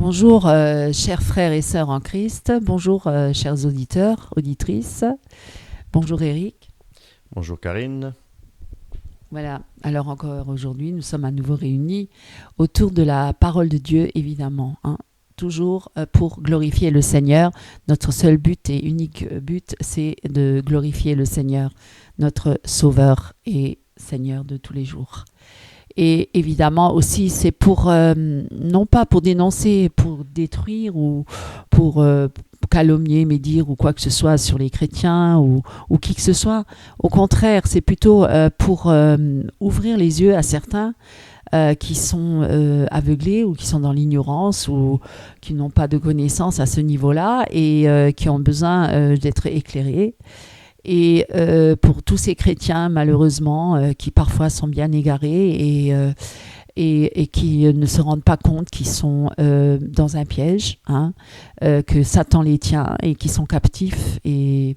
Bonjour, chers frères et sœurs en Christ. Bonjour, chers auditeurs, auditrices. Bonjour, Eric. Bonjour Karine. Voilà, alors encore aujourd'hui, nous sommes à nouveau réunis autour de la parole de Dieu, évidemment. Toujours pour glorifier le Seigneur. Notre seul but et unique but, c'est de glorifier le Seigneur, notre Sauveur et Seigneur de tous les jours. Et évidemment aussi, c'est pour, non pas pour dénoncer, pour détruire ou pour calomnier, médire ou quoi que ce soit sur les chrétiens ou qui que ce soit. Au contraire, c'est plutôt pour ouvrir les yeux à certains qui sont aveuglés ou qui sont dans l'ignorance ou qui n'ont pas de connaissances à ce niveau-là et qui ont besoin d'être éclairés. Et pour tous ces chrétiens, malheureusement, qui parfois sont bien égarés et qui ne se rendent pas compte qu'ils sont dans un piège, que Satan les tient et qui sont captifs. Et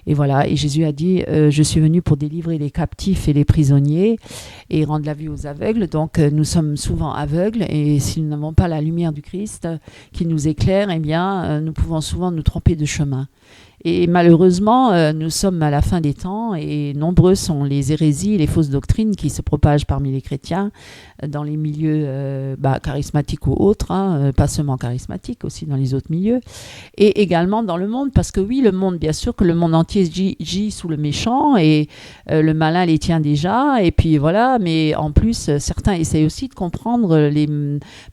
voilà, et Jésus a dit, je suis venu pour délivrer les captifs et les prisonniers et rendre la vue aux aveugles. Donc nous sommes souvent aveugles et si nous n'avons pas la lumière du Christ qui nous éclaire, eh bien nous pouvons souvent nous tromper de chemin. Et malheureusement, nous sommes à la fin des temps et nombreux sont les hérésies et les fausses doctrines qui se propagent parmi les chrétiens dans les milieux charismatiques ou autres, pas seulement charismatiques, aussi dans les autres milieux, et également dans le monde, parce que oui, le monde, bien sûr que le monde entier gît sous le méchant et le malin les tient déjà, et puis voilà, mais en plus, certains essayent aussi de comprendre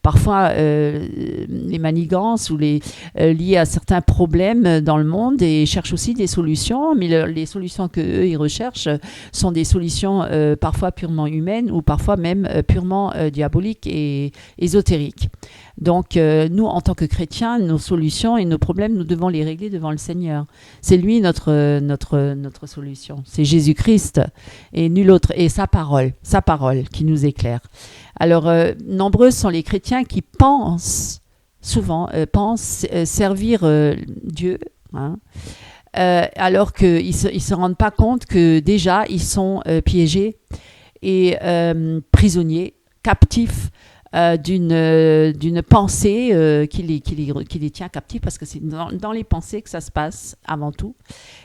parfois les manigances ou liées à certains problèmes dans le monde et cherchent aussi des solutions, mais les solutions qu'eux ils recherchent sont des solutions parfois purement humaines ou parfois même purement diaboliques et ésotériques. Donc nous, en tant que chrétiens, nos solutions et nos problèmes, nous devons les régler devant le Seigneur. C'est lui notre solution. C'est Jésus-Christ et nul autre. Et sa parole qui nous éclaire. Alors, nombreux sont les chrétiens qui pensent servir Dieu, alors qu'ils ne se rendent pas compte que déjà, ils sont piégés et prisonniers, captifs d'une pensée qui les tient captifs, parce que c'est dans les pensées que ça se passe avant tout.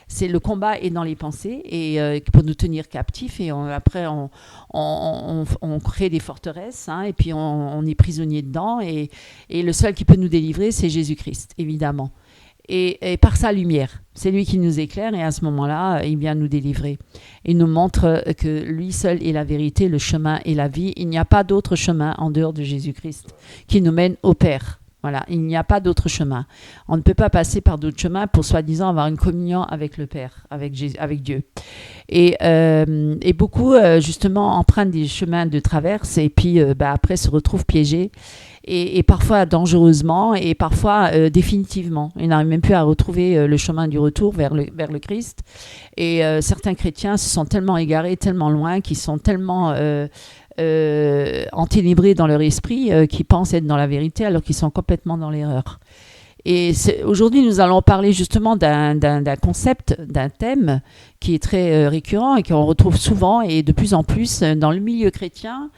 C'est le combat est dans les pensées et pour nous tenir captifs et après on crée des forteresses et puis on est prisonnier dedans et le seul qui peut nous délivrer, c'est Jésus-Christ, évidemment. Et par sa lumière, c'est lui qui nous éclaire et à ce moment-là, il vient nous délivrer. Il nous montre que lui seul est la vérité, le chemin et la vie. Il n'y a pas d'autre chemin en dehors de Jésus-Christ qui nous mène au Père. Voilà, il n'y a pas d'autre chemin. On ne peut pas passer par d'autres chemins pour soi-disant avoir une communion avec le Père, avec Dieu. Et beaucoup, justement, empruntent des chemins de traverse et puis après se retrouvent piégés. Et parfois dangereusement et parfois définitivement. Ils n'arrivent même plus à retrouver le chemin du retour vers le Christ. Et certains chrétiens se sont tellement égarés, tellement loin, qu'ils sont tellement enténébrés dans leur esprit, qu'ils pensent être dans la vérité alors qu'ils sont complètement dans l'erreur. Et aujourd'hui, nous allons parler justement d'un concept, d'un thème qui est très récurrent et qu'on retrouve souvent et de plus en plus dans le milieu chrétien.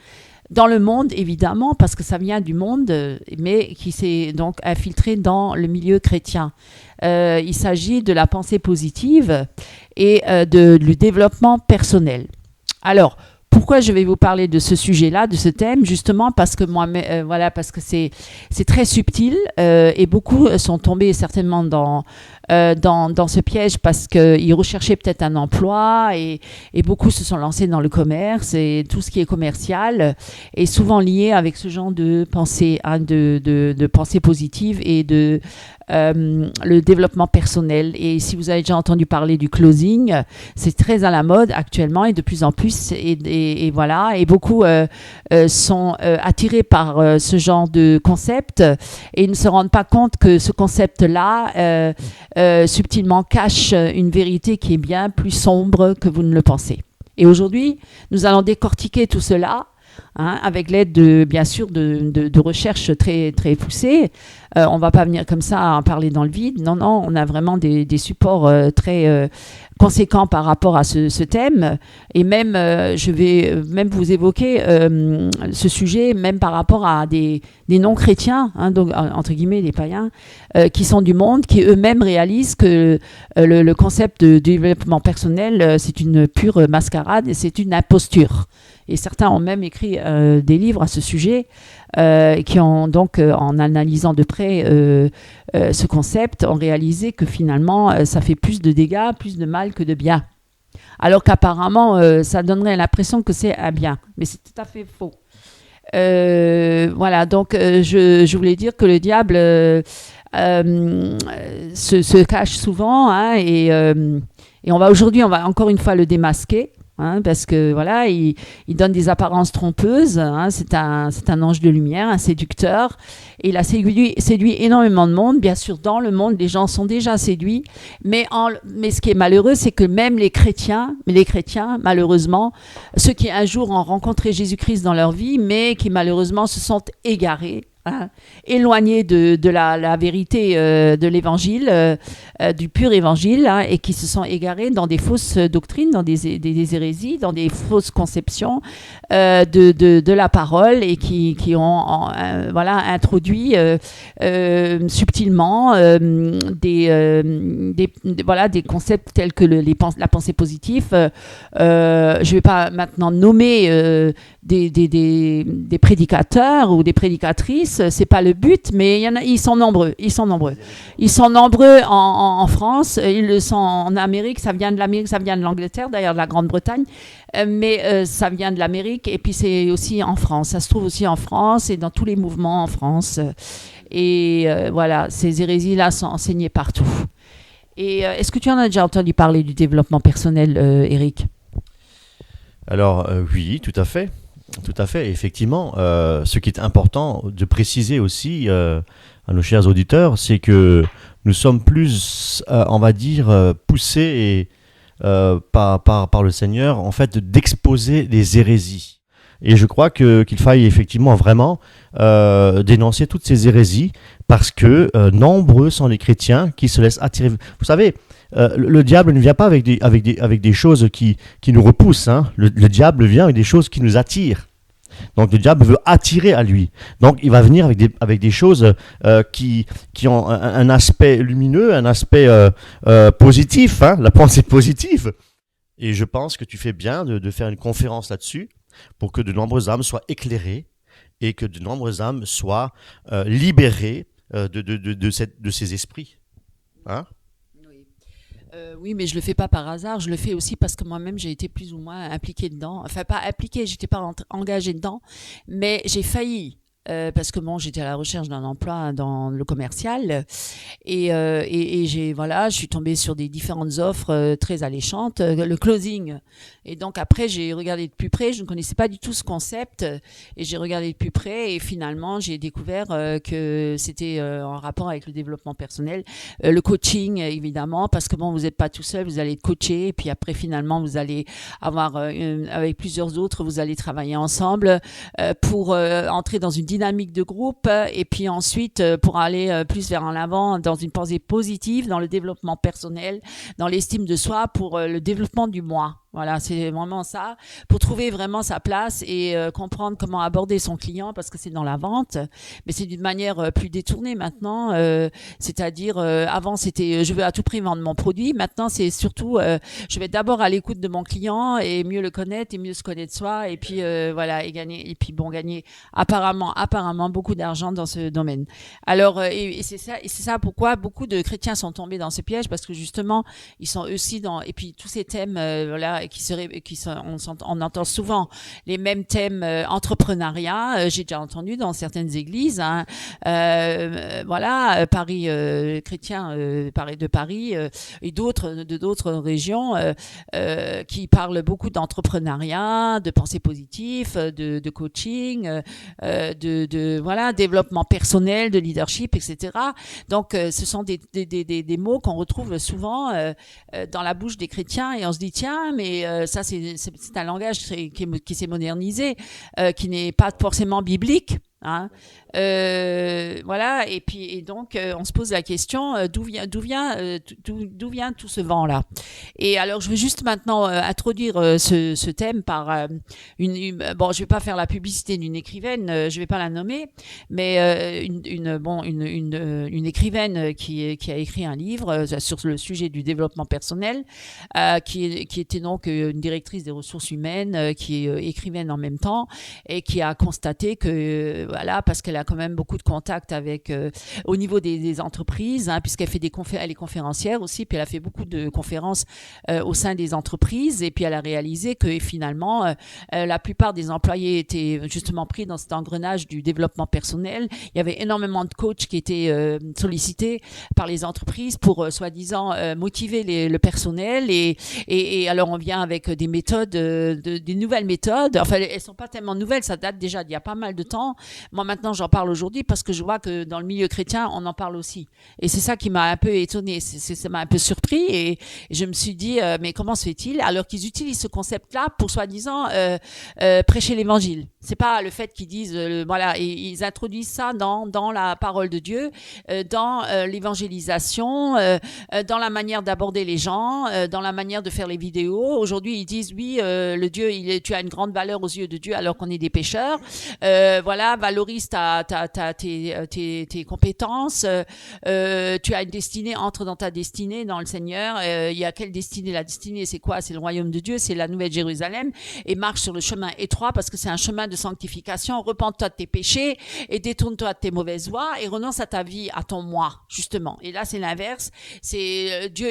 Dans le monde, évidemment, parce que ça vient du monde, mais qui s'est donc infiltré dans le milieu chrétien. Il s'agit de la pensée positive et du développement personnel. Alors, pourquoi je vais vous parler de ce sujet-là, de ce thème, justement parce que parce que c'est très subtil et beaucoup sont tombés certainement dans ce piège parce qu'ils recherchaient peut-être un emploi et beaucoup se sont lancés dans le commerce et tout ce qui est commercial est souvent lié avec ce genre de pensée, de pensée positive et de le développement personnel. Et si vous avez déjà entendu parler du closing, c'est très à la mode actuellement et de plus en plus et voilà, et beaucoup sont attirés par ce genre de concept et ne se rendent pas compte que ce concept-là subtilement cache une vérité qui est bien plus sombre que vous ne le pensez. Et aujourd'hui, nous allons décortiquer tout cela avec l'aide de, bien sûr, de recherches très, très poussées. On ne va pas venir comme ça en parler dans le vide. Non, non, on a vraiment des supports très conséquents par rapport à ce thème. Et même, je vais même vous évoquer ce sujet, même par rapport à des non-chrétiens, donc entre guillemets des païens, qui sont du monde, qui eux-mêmes réalisent que le concept de développement personnel, c'est une pure mascarade et c'est une imposture. Et certains ont même écrit des livres à ce sujet, qui ont donc, en analysant de près ce concept, ont réalisé que finalement, ça fait plus de dégâts, plus de mal que de bien. Alors qu'apparemment, ça donnerait l'impression que c'est un bien. Mais c'est tout à fait faux. Voilà, donc je voulais dire que le diable se cache souvent, et on va encore une fois le démasquer. Parce que voilà, il donne des apparences trompeuses. C'est un ange de lumière, un séducteur. Et il a séduit énormément de monde. Bien sûr, dans le monde, les gens sont déjà séduits. Mais ce qui est malheureux, c'est que même les chrétiens, malheureusement, ceux qui un jour ont rencontré Jésus-Christ dans leur vie, mais qui malheureusement se sont égarés, éloignés de la vérité de l'évangile, du pur évangile, et qui se sont égarés dans des fausses doctrines, dans des hérésies, dans des fausses conceptions de la parole, et qui ont introduit subtilement des concepts tels que la pensée positive. Je ne vais pas maintenant nommer des prédicateurs ou des prédicatrices, c'est pas le but, mais ils sont nombreux. Ils sont nombreux en France, ils le sont en Amérique, ça vient de l'Amérique, ça vient de l'Angleterre, d'ailleurs de la Grande-Bretagne, mais ça vient de l'Amérique, et puis c'est aussi en France, ça se trouve aussi en France et dans tous les mouvements en France. Et voilà, ces hérésies-là sont enseignées partout. Et est-ce que tu en as déjà entendu parler du développement personnel, Eric ? Alors oui, tout à fait. Tout à fait. Effectivement, ce qui est important de préciser aussi à nos chers auditeurs, c'est que nous sommes plus, on va dire, poussés par le Seigneur, en fait, d'exposer les hérésies. Et je crois qu'il faille effectivement vraiment dénoncer toutes ces hérésies, parce que nombreux sont les chrétiens qui se laissent attirer. Vous savez, le diable ne vient pas avec des choses qui nous repoussent. Le diable vient avec des choses qui nous attirent. Donc le diable veut attirer à lui. Donc il va venir avec des choses qui ont un aspect lumineux, un aspect positif, la pensée positive. Et je pense que tu fais bien de faire une conférence là-dessus pour que de nombreuses âmes soient éclairées et que de nombreuses âmes soient libérées de ces esprits. Oui, mais je le fais pas par hasard, je le fais aussi parce que moi-même j'ai été plus ou moins impliquée dedans. Enfin, pas impliquée, j'étais pas engagée dedans, mais j'ai failli. Parce que bon, j'étais à la recherche d'un emploi dans le commercial, et je suis tombée sur des différentes offres très alléchantes, le closing. Et donc après, j'ai regardé de plus près, je ne connaissais pas du tout ce concept, et j'ai regardé de plus près, et finalement, j'ai découvert que c'était en rapport avec le développement personnel, le coaching évidemment, parce que bon, vous n'êtes pas tout seul, vous allez être coaché, et puis après finalement, vous allez avoir avec plusieurs autres, vous allez travailler ensemble pour entrer dans une dynamique de groupe, et puis ensuite pour aller plus vers en avant dans une pensée positive, dans le développement personnel, dans l'estime de soi, pour le développement du moi. Voilà, c'est vraiment ça, pour trouver vraiment sa place et comprendre comment aborder son client, parce que c'est dans la vente, mais c'est d'une manière plus détournée maintenant, c'est-à-dire avant c'était je veux à tout prix vendre mon produit, maintenant c'est surtout je vais d'abord à l'écoute de mon client et mieux le connaître et mieux se connaître soi, et puis voilà, et gagner apparemment beaucoup d'argent dans ce domaine. Alors et c'est ça pourquoi beaucoup de chrétiens sont tombés dans ce piège, parce que justement ils sont aussi dans, et puis tous ces thèmes voilà, on entend souvent les mêmes thèmes, entrepreneuriat, j'ai déjà entendu dans certaines églises, voilà, Paris chrétien, de Paris et d'autres régions qui parlent beaucoup d'entrepreneuriat, de pensée positive, de coaching, voilà, développement personnel, de leadership, etc. Donc ce sont des mots qu'on retrouve souvent dans la bouche des chrétiens, et on se dit tiens, mais mais ça c'est un langage qui s'est modernisé, qui n'est pas forcément biblique. Hein. Voilà, et donc on se pose la question d'où vient tout ce vent-là. Et alors je vais juste maintenant introduire ce thème par bon, je vais pas faire la publicité d'une écrivaine, je vais pas la nommer, mais une écrivaine qui a écrit un livre sur le sujet du développement personnel, qui était donc une directrice des ressources humaines, qui est écrivaine en même temps, et qui a constaté que voilà, parce qu'elle a quand même beaucoup de contacts avec au niveau des entreprises, hein, puisqu'elle fait elle est conférencière aussi, puis elle a fait beaucoup de conférences au sein des entreprises, et puis elle a réalisé que finalement la plupart des employés étaient justement pris dans cet engrenage du développement personnel. Il y avait énormément de coachs qui étaient sollicités par les entreprises pour soi-disant motiver le personnel, et alors on vient avec des méthodes, des nouvelles méthodes. Enfin, elles sont pas tellement nouvelles, ça date déjà d'il y a pas mal de temps. Moi maintenant j'en parle aujourd'hui parce que je vois que dans le milieu chrétien on en parle aussi, et c'est ça qui m'a un peu étonnée, ça m'a un peu surpris, et je me suis dit mais comment se fait-il alors qu'ils utilisent ce concept-là pour soi-disant prêcher l'évangile. C'est pas le fait qu'ils disent voilà, et ils introduisent ça dans la parole de Dieu, dans l'évangélisation, dans la manière d'aborder les gens, dans la manière de faire les vidéos. Aujourd'hui ils disent oui, le Dieu tu as une grande valeur aux yeux de Dieu alors qu'on est des pécheurs, voilà, valorise tes compétences, tu as une destinée, entre dans ta destinée dans le Seigneur. Il y a quelle destinée? La destinée c'est quoi? C'est le royaume de Dieu, c'est la nouvelle Jérusalem, et marche sur le chemin étroit parce que c'est un chemin de sanctification. Repente-toi de tes péchés et détourne-toi de tes mauvaises voies et renonce à ta vie, à ton moi, justement. Et là c'est l'inverse, c'est Dieu,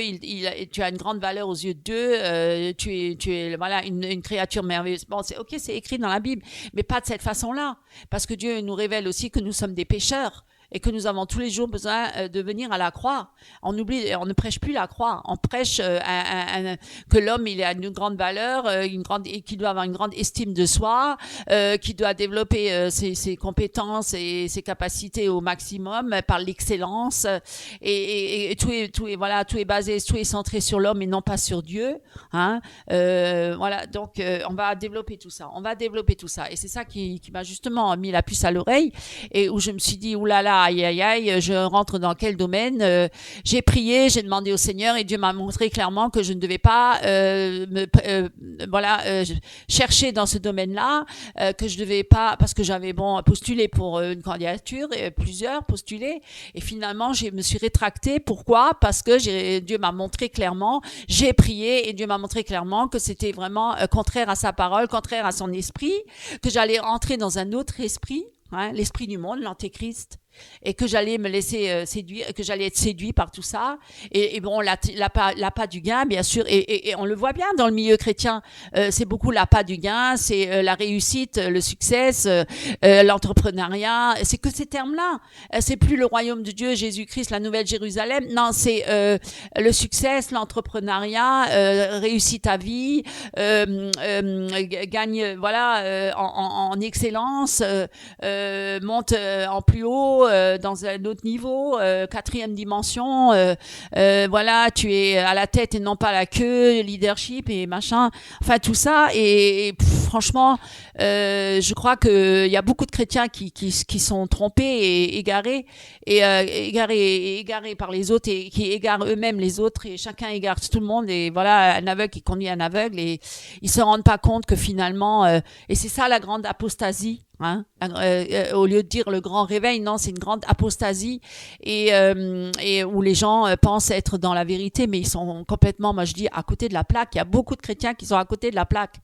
tu as une grande valeur aux yeux de Dieu, tu es voilà une créature merveilleuse. Bon, c'est ok, c'est écrit dans la Bible, mais pas de cette façon-là, parce que Dieu nous révèle aussi que nous sommes des pécheurs et que nous avons tous les jours besoin de venir à la croix. On ne prêche plus la croix, on prêche que l'homme il a une grande valeur, et qu'il doit avoir une grande estime de soi, qu'il doit développer ses compétences et ses capacités au maximum par l'excellence, et tout est basé, tout est centré sur l'homme et non pas sur Dieu, hein. Voilà, donc on va développer tout ça, et c'est ça qui m'a justement mis la puce à l'oreille, et où je me suis dit oulala, aïe aïe aïe, je rentre dans quel domaine? J'ai prié, j'ai demandé au Seigneur, et Dieu m'a montré clairement que je ne devais pas chercher dans ce domaine-là, que je devais pas, parce que j'avais postulé pour une candidature, et plusieurs postulés, et finalement je me suis rétractée. Pourquoi? Parce que Dieu m'a montré clairement, j'ai prié, et Dieu m'a montré clairement que c'était vraiment contraire à sa parole, contraire à son esprit, que j'allais entrer dans un autre esprit, hein, l'esprit du monde, l'antéchrist, et que j'allais me laisser séduire, que j'allais être séduit par tout ça, et bon, l'appât du gain, bien sûr, et on le voit bien dans le milieu chrétien, c'est beaucoup l'appât du gain, c'est la réussite, le succès, l'entrepreneuriat, c'est que ces termes-là, c'est plus le royaume de Dieu, Jésus-Christ, la nouvelle Jérusalem, non, c'est le succès, l'entrepreneuriat, réussit ta vie, gagne, voilà, en excellence, monte en plus haut, dans un autre niveau, quatrième dimension, voilà, tu es à la tête et non pas à la queue, leadership et machin, enfin tout ça, et franchement, je crois que il y a beaucoup de chrétiens qui sont trompés et égarés, égarés par les autres, et qui égarent eux-mêmes les autres, et chacun égare tout le monde, et voilà, un aveugle qui conduit un aveugle, et ils se rendent pas compte que finalement, et c'est ça la grande apostasie, hein, au lieu de dire le grand réveil, non, c'est une grande apostasie, et où les gens pensent être dans la vérité, mais ils sont complètement, moi je dis, à côté de la plaque. Il y a beaucoup de chrétiens qui sont à côté de la plaque,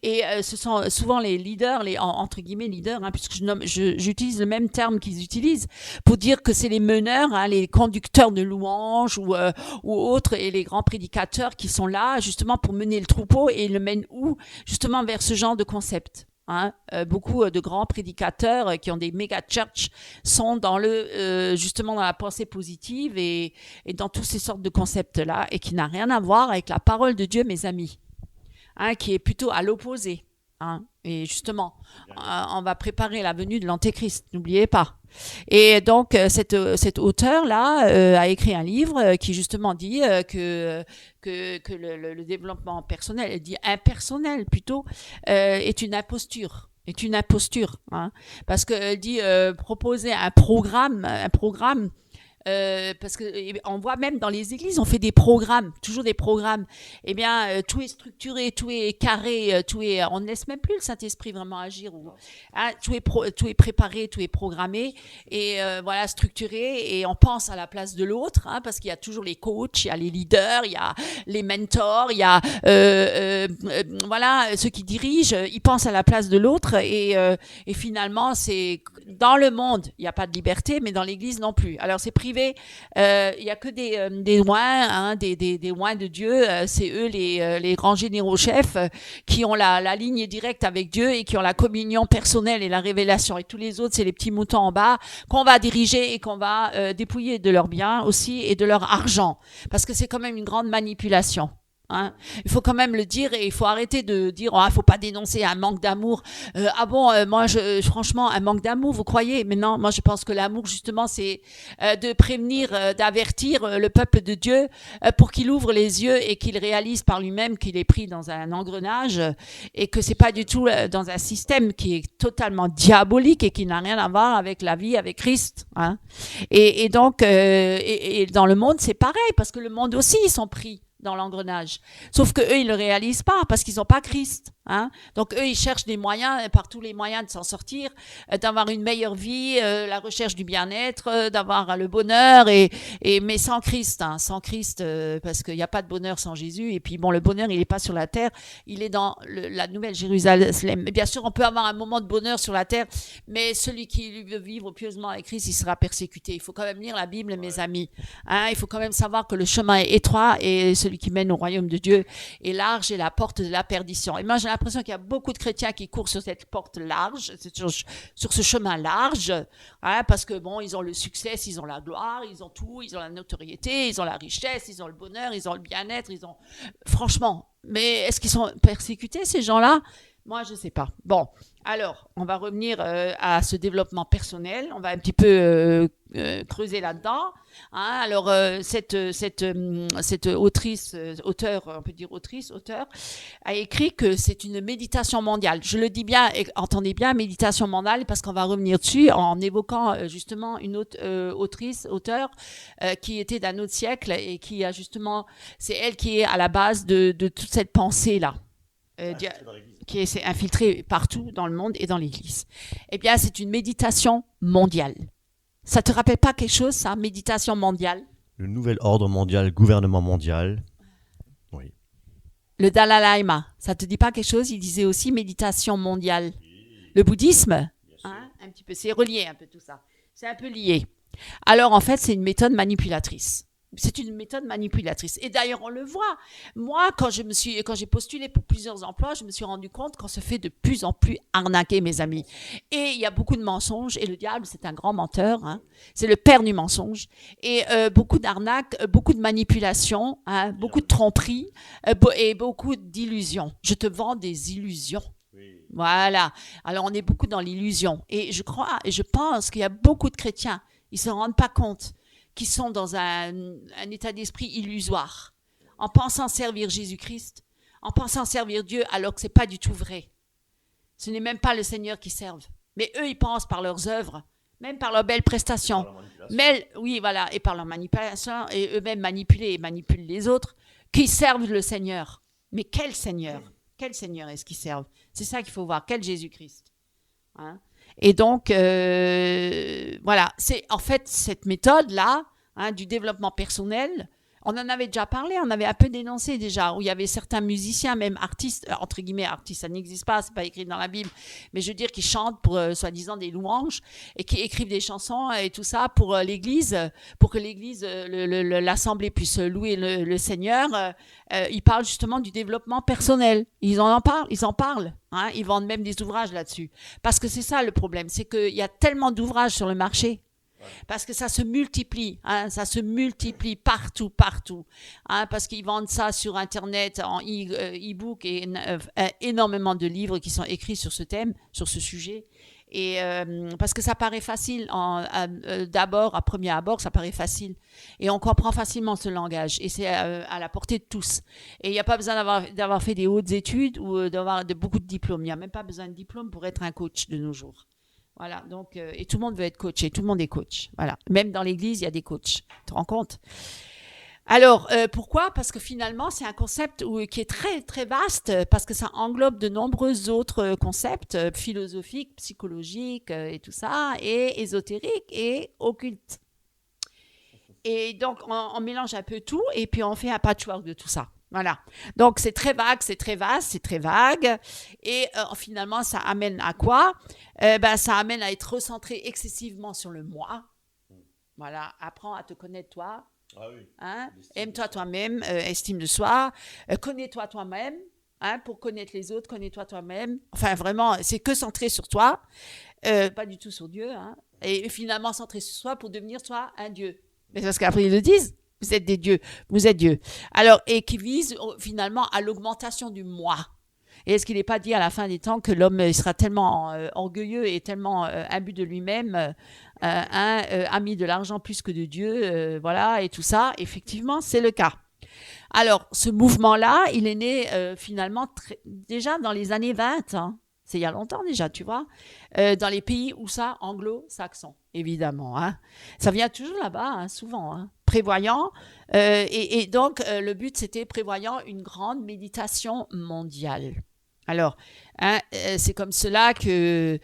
et ce sont souvent les leaders, entre guillemets leaders, hein, puisque j'utilise le même terme qu'ils utilisent pour dire que c'est les meneurs, hein, les conducteurs de louanges ou autres, et les grands prédicateurs qui sont là justement pour mener le troupeau, et le mènent où? Justement vers ce genre de concept. Hein, beaucoup de grands prédicateurs qui ont des méga church sont dans justement dans la pensée positive, et dans toutes ces sortes de concepts là, et qui n'a rien à voir avec la parole de Dieu, mes amis, hein, qui est plutôt à l'opposé, hein. Et justement, on va préparer la venue de l'antéchrist, n'oubliez pas. Et donc, cet auteur-là a écrit un livre qui justement dit que le développement personnel, elle dit impersonnel plutôt, est une imposture. Est une imposture, hein, parce qu'elle dit proposer un programme, parce que on voit même dans les églises, on fait des programmes, toujours des programmes. Eh bien, tout est structuré, tout est carré, on ne laisse même plus le Saint-Esprit vraiment agir. Hein, tout est préparé, tout est programmé et voilà, structuré. Et on pense à la place de l'autre, hein, parce qu'il y a toujours les coachs, il y a les leaders, il y a les mentors, il y a voilà, ceux qui dirigent. Ils pensent à la place de l'autre et finalement, c'est dans le monde, il n'y a pas de liberté, mais dans l'Église non plus. Alors c'est privé. Il y a que des oins, hein, des oins de Dieu. C'est eux les grands généraux chefs qui ont la ligne directe avec Dieu et qui ont la communion personnelle et la révélation. Et tous les autres, c'est les petits moutons en bas qu'on va diriger et qu'on va dépouiller de leurs biens aussi et de leur argent. Parce que c'est quand même une grande manipulation. Hein. Il faut quand même le dire et il faut arrêter de dire faut pas dénoncer un manque d'amour. Moi franchement un manque d'amour, vous croyez? Mais non, moi je pense que l'amour justement c'est de prévenir, d'avertir le peuple de Dieu pour qu'il ouvre les yeux et qu'il réalise par lui-même qu'il est pris dans un engrenage et que c'est pas du tout dans un système qui est totalement diabolique et qui n'a rien à voir avec la vie avec Christ. Hein. Et donc et dans le monde c'est pareil parce que le monde aussi ils sont pris dans l'engrenage. Sauf que eux, ils le réalisent pas parce qu'ils n'ont pas Christ. Hein? Donc eux, ils cherchent des moyens, par tous les moyens de s'en sortir, d'avoir une meilleure vie, la recherche du bien-être, d'avoir le bonheur, mais sans Christ, hein, sans Christ, parce qu'il n'y a pas de bonheur sans Jésus. Et puis bon, le bonheur, il n'est pas sur la terre, il est dans la nouvelle Jérusalem. Bien sûr, on peut avoir un moment de bonheur sur la terre, mais celui qui veut vivre pieusement avec Christ, il sera persécuté. Il faut quand même lire la Bible, mes amis. Hein? Il faut quand même savoir que le chemin est étroit et celui qui mène au royaume de Dieu est large et la porte de la perdition. Et moi, j'ai l'impression qu'il y a beaucoup de chrétiens qui courent sur cette porte large, sur ce chemin large, hein, parce que bon, ils ont le succès, ils ont la gloire, ils ont tout, ils ont la notoriété, ils ont la richesse, ils ont le bonheur, ils ont le bien-être, franchement. Mais est-ce qu'ils sont persécutés, ces gens-là? Moi, je ne sais pas. Bon, alors, on va revenir à ce développement personnel. On va un petit peu creuser là-dedans. Hein, alors, cette autrice, auteur, on peut dire auteur, a écrit que c'est une méditation mondiale. Je le dis bien, entendez bien, méditation mondiale, parce qu'on va revenir dessus en évoquant justement une autre auteur, qui était d'un autre siècle et qui a justement, c'est elle qui est à la base de toute cette pensée-là. Qui est infiltrée partout dans le monde et dans l'Église. Eh bien, c'est une méditation mondiale. Ça te rappelle pas quelque chose, ça, méditation mondiale? Le nouvel ordre mondial, gouvernement mondial. Oui. Le Dalai Lama, ça te dit pas quelque chose? Il disait aussi méditation mondiale. Le bouddhisme, hein, un petit peu, c'est relié un peu tout ça. C'est un peu lié. Alors, en fait, c'est une méthode manipulatrice. C'est une méthode manipulatrice. Et d'ailleurs, on le voit. Moi, quand j'ai postulé pour plusieurs emplois, je me suis rendu compte qu'on se fait de plus en plus arnaquer, mes amis. Et il y a beaucoup de mensonges. Et le diable, c'est un grand menteur. Hein. C'est le père du mensonge. Et beaucoup d'arnaques, beaucoup de manipulations, hein, beaucoup de tromperies et beaucoup d'illusions. Je te vends des illusions. Oui. Voilà. Alors, on est beaucoup dans l'illusion. Et je crois et je pense qu'il y a beaucoup de chrétiens. Ils ne se rendent pas compte qui sont dans un état d'esprit illusoire, en pensant servir Jésus-Christ, en pensant servir Dieu, alors que ce n'est pas du tout vrai. Ce n'est même pas le Seigneur qui servent. Mais eux, ils pensent par leurs œuvres, même par leurs belles prestations. Mais, oui, voilà, et par leur manipulation, et eux-mêmes manipulent les autres, qui servent le Seigneur. Mais quel Seigneur? Quel Seigneur est-ce qu'ils servent? C'est ça qu'il faut voir. Quel Jésus-Christ? Hein? Et donc, voilà, c'est en fait cette méthode-là, hein, du développement personnel, on en avait déjà parlé, on avait un peu dénoncé déjà, où il y avait certains musiciens, même artistes, entre guillemets artistes, ça n'existe pas, c'est pas écrit dans la Bible, mais je veux dire qui chantent pour soi-disant des louanges et qui écrivent des chansons et tout ça pour l'Église, pour que l'Église, l'Assemblée puisse louer le Seigneur. Ils parlent justement du développement personnel. Ils en parlent. Hein, ils vendent même des ouvrages là-dessus. Parce que c'est ça le problème, c'est qu'il y a tellement d'ouvrages sur le marché. Parce que ça se multiplie, hein, ça se multiplie partout, hein, parce qu'ils vendent ça sur Internet, en e-book et énormément de livres qui sont écrits sur ce thème, sur ce sujet. Et parce que ça paraît facile, d'abord, à premier abord, ça paraît facile. Et on comprend facilement ce langage. Et c'est à la portée de tous. Et il n'y a pas besoin d'avoir fait des hautes études ou d'avoir beaucoup de diplômes. Il n'y a même pas besoin de diplôme pour être un coach de nos jours. Voilà, donc, et tout le monde veut être coach, et tout le monde est coach. Voilà. Même dans l'église, il y a des coachs. Tu te rends compte? Alors, pourquoi? Parce que finalement, c'est un concept qui est très, très vaste, parce que ça englobe de nombreux autres concepts philosophiques, psychologiques et tout ça, et ésotériques et occultes. Et donc, on mélange un peu tout, et puis on fait un patchwork de tout ça. Voilà. Donc, c'est très vague, c'est très vaste, c'est très vague. Et finalement, ça amène à quoi? Ça amène à être recentré excessivement sur le moi. Voilà. Apprends à te connaître toi. Ah oui. Hein? Aime-toi toi-même, estime de soi, connais-toi toi-même, hein, pour connaître les autres, connais-toi toi-même. Enfin, vraiment, c'est que centré sur toi, pas du tout sur Dieu. Hein. Et finalement, centré sur soi pour devenir soi un Dieu. Mais parce qu'après, ils le disent, vous êtes des dieux, vous êtes Dieu. Alors, et qui vise finalement à l'augmentation du moi. Et est-ce qu'il n'est pas dit à la fin des temps que l'homme sera tellement orgueilleux et tellement imbu de lui-même, ami de l'argent plus que de Dieu, voilà, et tout ça? Effectivement, c'est le cas. Alors, ce mouvement-là, il est né finalement déjà dans les années 20, hein. C'est il y a longtemps déjà, tu vois, dans les pays où ça, anglo-saxon, évidemment. Hein. Ça vient toujours là-bas, hein, souvent, hein. Prévoyant. Et donc, le but, c'était prévoyant une grande méditation mondiale. Alors, hein, c'est comme cela que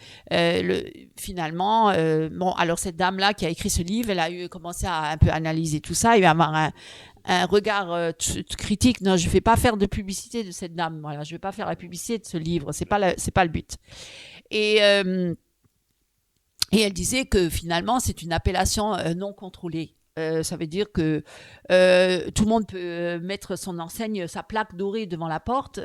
finalement, alors cette dame-là qui a écrit ce livre, elle a commencé à un peu analyser tout ça et à avoir un regard critique. Non, je ne vais pas faire de publicité de cette dame. Voilà, je ne vais pas faire la publicité de ce livre. C'est pas le but. Et elle disait que finalement, c'est une appellation non contrôlée. Ça veut dire que tout le monde peut mettre son enseigne, sa plaque dorée devant la porte.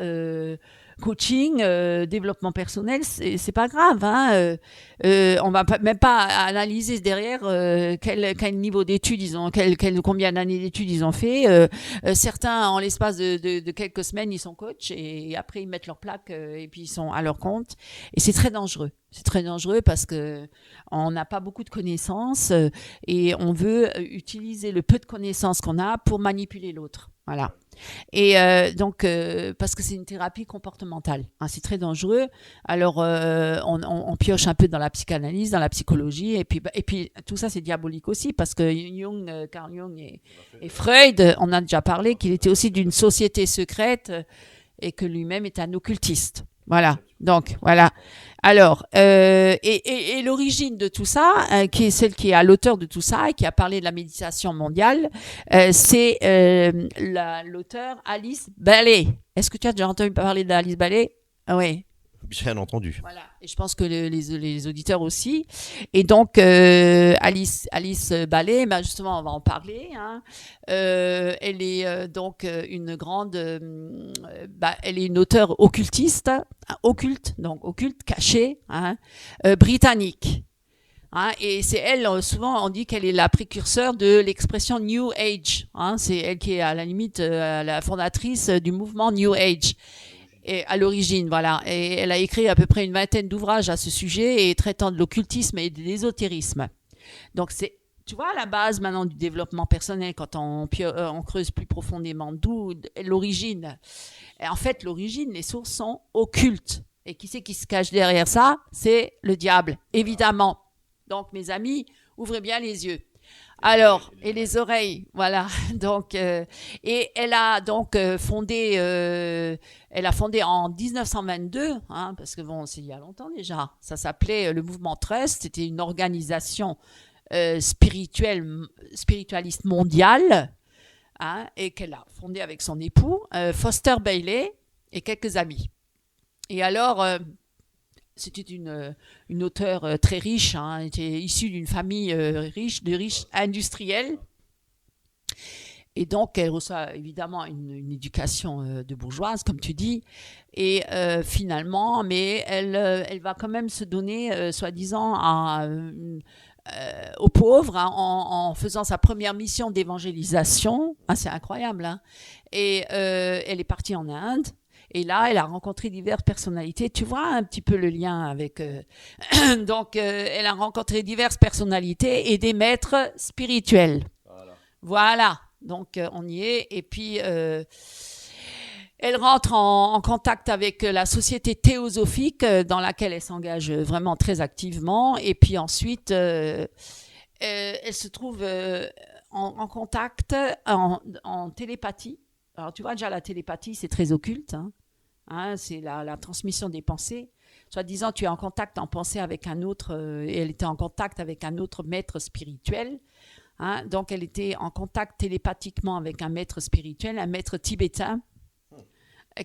Coaching, développement personnel, c'est pas grave. Hein. On va même pas analyser derrière quel niveau d'études ils ont, combien d'années d'études ils ont fait. Certains, en l'espace de quelques semaines, ils sont coachs et après ils mettent leur plaque et puis ils sont à leur compte. Et c'est très dangereux. C'est très dangereux parce que on n'a pas beaucoup de connaissances et on veut utiliser le peu de connaissances qu'on a pour manipuler l'autre. Voilà. Et donc, parce que c'est une thérapie comportementale, hein, c'est très dangereux. Alors, on pioche un peu dans la psychanalyse, dans la psychologie, et puis tout ça, c'est diabolique aussi, parce que Carl Jung et Freud, on a déjà parlé qu'il était aussi d'une société secrète et que lui-même est un occultiste. Voilà. Donc, voilà. Alors, et l'origine de tout ça, qui est celle qui est à l'auteur de tout ça et qui a parlé de la méditation mondiale, c'est l'auteur Alice Bailey. Est-ce que tu as déjà entendu parler d'Alice Bailey? Oui. Bien entendu. Voilà. Et je pense que les auditeurs aussi. Et donc, Alice Bailey, justement, on va en parler. Hein. Elle est donc une grande... elle est une auteure occultiste, occulte, cachée, hein, britannique. Hein, et c'est elle, souvent on dit qu'elle est la précurseur de l'expression New Age. Hein, c'est elle qui est à la limite la fondatrice du mouvement New Age. Et à l'origine, voilà. Et elle a écrit à peu près une vingtaine d'ouvrages à ce sujet et traitant de l'occultisme et de l'ésotérisme. Donc c'est, tu vois, la base maintenant du développement personnel, quand on creuse plus profondément d'où l'origine. Et en fait, l'origine, les sources sont occultes. Et qui c'est qui se cache derrière ça? C'est le diable, évidemment. Donc, mes amis, ouvrez bien les yeux. Alors, et les oreilles, voilà. Donc, et elle a donc fondé en 1922, hein, parce que bon, c'est il y a longtemps déjà. Ça s'appelait le mouvement Trust. C'était une organisation spiritualiste mondiale, hein, et qu'elle a fondée avec son époux Foster Bailey et quelques amis. Et alors. C'était une auteure très riche, hein, était issue d'une famille riche industriels. Et donc, elle reçoit évidemment une éducation de bourgeoise, comme tu dis. Et finalement, mais elle va quand même se donner, soi-disant, aux pauvres, hein, en faisant sa première mission d'évangélisation. Ah, c'est incroyable. Hein. Et elle est partie en Inde. Et là, elle a rencontré diverses personnalités. Tu vois un petit peu le lien avec... Donc, elle a rencontré diverses personnalités et des maîtres spirituels. Voilà. Donc, on y est. Et puis, elle rentre en contact avec la société théosophique dans laquelle elle s'engage vraiment très activement. Et puis ensuite, elle se trouve en contact, en télépathie. Alors, tu vois, déjà, la télépathie, c'est très occulte. C'est la transmission des pensées. Soi-disant, tu es en contact en pensée avec un autre, et elle était en contact avec un autre maître spirituel. Donc, elle était en contact télépathiquement avec un maître spirituel, un maître tibétain,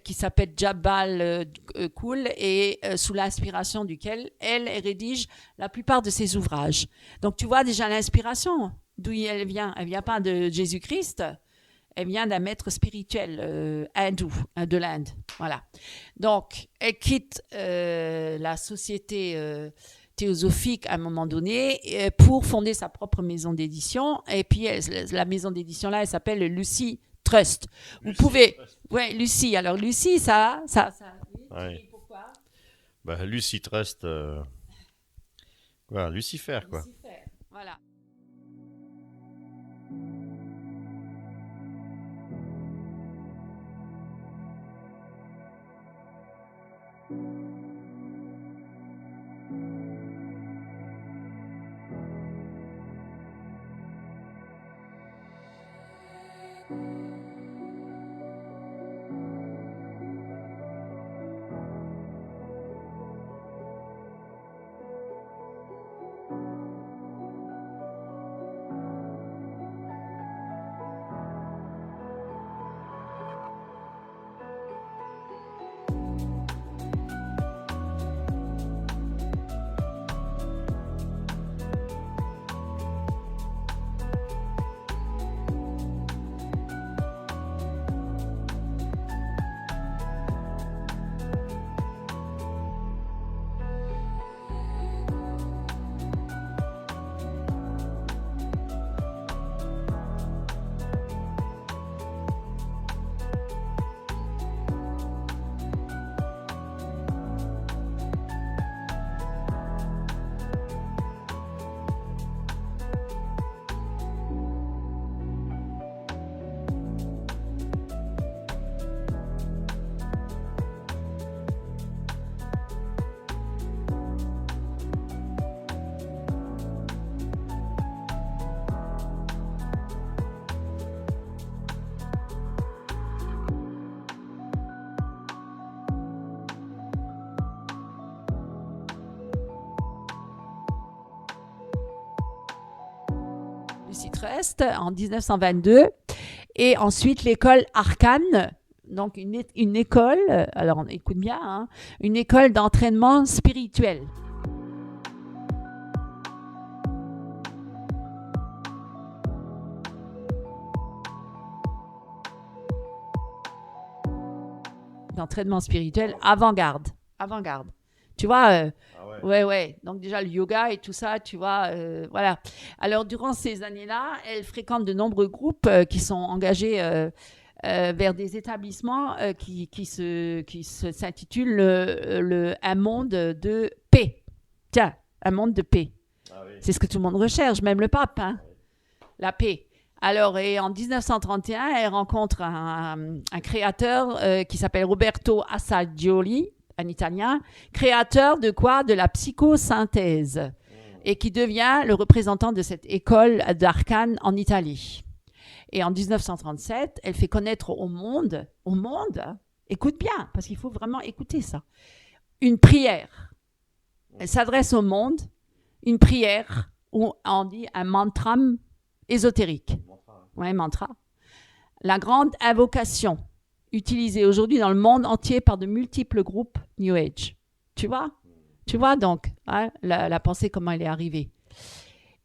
qui s'appelle Jabal Khul, et sous l'inspiration duquel elle rédige la plupart de ses ouvrages. Donc, tu vois déjà l'inspiration, d'où elle vient. Elle ne vient pas de Jésus-Christ. Elle vient d'un maître spirituel hindou, de l'Inde. Voilà. Donc, elle quitte la société théosophique à un moment donné pour fonder sa propre maison d'édition. Et puis, la maison d'édition-là, elle s'appelle Lucy Trust. Vous pouvez... Oui, Lucy. Alors, Lucy, ça Ouais. pourquoi Lucy Trust, Lucifer, quoi. Lucifer. Voilà. Lucy Trust en 1922, et ensuite l'école Arcane, donc une école, alors écoute bien, une école d'entraînement spirituel. D'entraînement spirituel avant-garde. Tu vois, ouais. Donc déjà le yoga et tout ça, tu vois, voilà. Alors durant ces années-là, elle fréquente de nombreux groupes qui sont engagés vers des établissements qui s'intitulent un monde de paix. Tiens, un monde de paix. C'est ce que tout le monde recherche, même le pape, la paix. Alors, et en 1931, elle rencontre un créateur qui s'appelle Roberto Assagioli, un Italien, créateur de quoi? De la psychosynthèse, et qui devient le représentant de cette école d'arcane en Italie. Et en 1937, elle fait connaître au monde, écoute bien, parce qu'il faut vraiment écouter ça, une prière. Elle s'adresse au monde, une prière, où on dit un mantra ésotérique. Ouais, mantra. La grande invocation, utilisée aujourd'hui dans le monde entier par de multiples groupes New Age. Tu vois donc la pensée, comment elle est arrivée.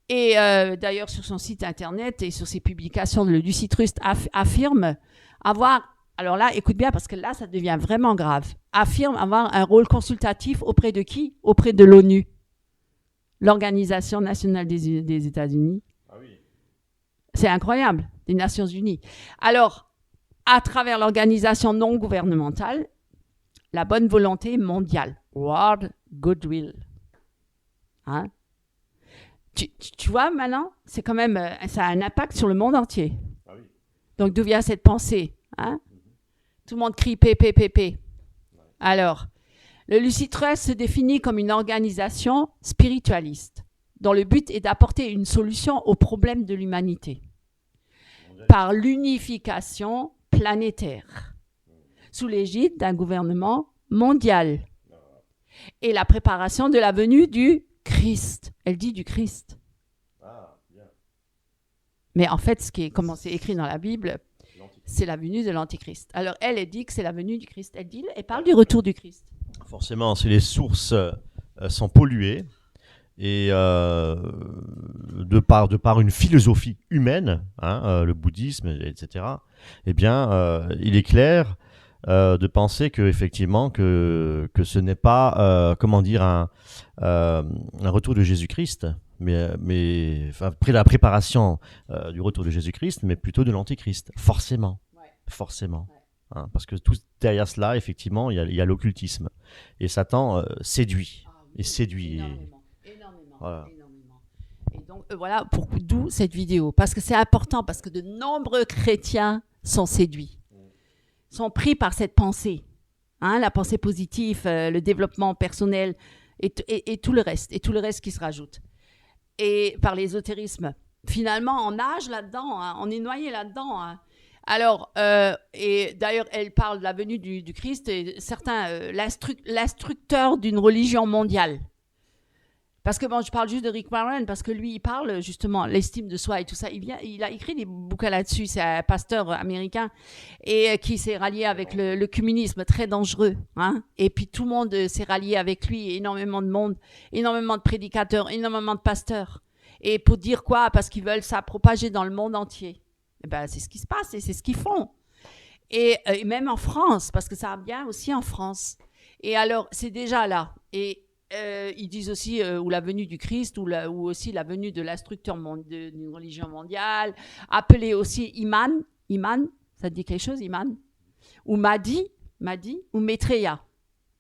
Et d'ailleurs, sur son site internet et sur ses publications, le Lucy Trust affirme avoir, alors là, écoute bien, parce que là, ça devient vraiment grave, affirme avoir un rôle consultatif auprès de qui? Auprès de l'ONU, l'Organisation nationale des États-Unis. C'est incroyable, des Nations Unies. Alors, à travers l'organisation non gouvernementale, la bonne volonté mondiale. World goodwill. Hein? Tu vois maintenant, c'est quand même, ça a un impact sur le monde entier. Ah oui. Donc d'où vient cette pensée, hein? Tout le monde crie P. Alors, le Lucid Trust se définit comme une organisation spiritualiste dont le but est d'apporter une solution aux problèmes de l'humanité par l'unification planétaire sous l'égide d'un gouvernement mondial et la préparation de la venue du Christ. Elle dit du Christ. Ah, bien. Mais en fait, comment c'est écrit dans la Bible, c'est la venue de l'Antichrist. Alors elle dit que c'est la venue du Christ. Elle parle du retour du Christ. Forcément, si les sources sont polluées et de par une philosophie humaine, le bouddhisme, etc., eh bien, il est clair de penser que effectivement que ce n'est pas un retour de Jésus-Christ, mais après la préparation du retour de Jésus-Christ, mais plutôt de l'Antéchrist, forcément. Hein, parce que tout derrière cela, effectivement, il y a l'occultisme. Et Satan séduit. Et séduit. Énormément. Et donc, voilà, d'où cette vidéo. Parce que c'est important, parce que de nombreux chrétiens sont séduits, sont pris par cette pensée. Hein, la pensée positive, le développement personnel et tout le reste. Et tout le reste qui se rajoute. Et par l'ésotérisme. Finalement, on nage là-dedans, hein, on est noyé là-dedans. Hein. Alors, et d'ailleurs, elle parle de la venue du Christ et certains, l'instructeur d'une religion mondiale. Parce que bon, je parle juste de Rick Warren, parce que lui, il parle justement l'estime de soi et tout ça. Il a écrit des bouquins là-dessus. C'est un pasteur américain et qui s'est rallié avec le communisme, très dangereux. Hein. Et puis tout le monde s'est rallié avec lui, énormément de monde, énormément de prédicateurs, énormément de pasteurs. Et pour dire quoi? Parce qu'ils veulent ça propager dans le monde entier. Eh ben, c'est ce qui se passe et c'est ce qu'ils font. Et même en France, parce que ça vient aussi en France. Et alors, c'est déjà là. Et ils disent aussi ou la venue du Christ ou aussi la venue de l'instructeur d'une religion mondiale, appelé aussi Iman, ça te dit quelque chose, Iman? Ou Mahdi, ou Maitreya.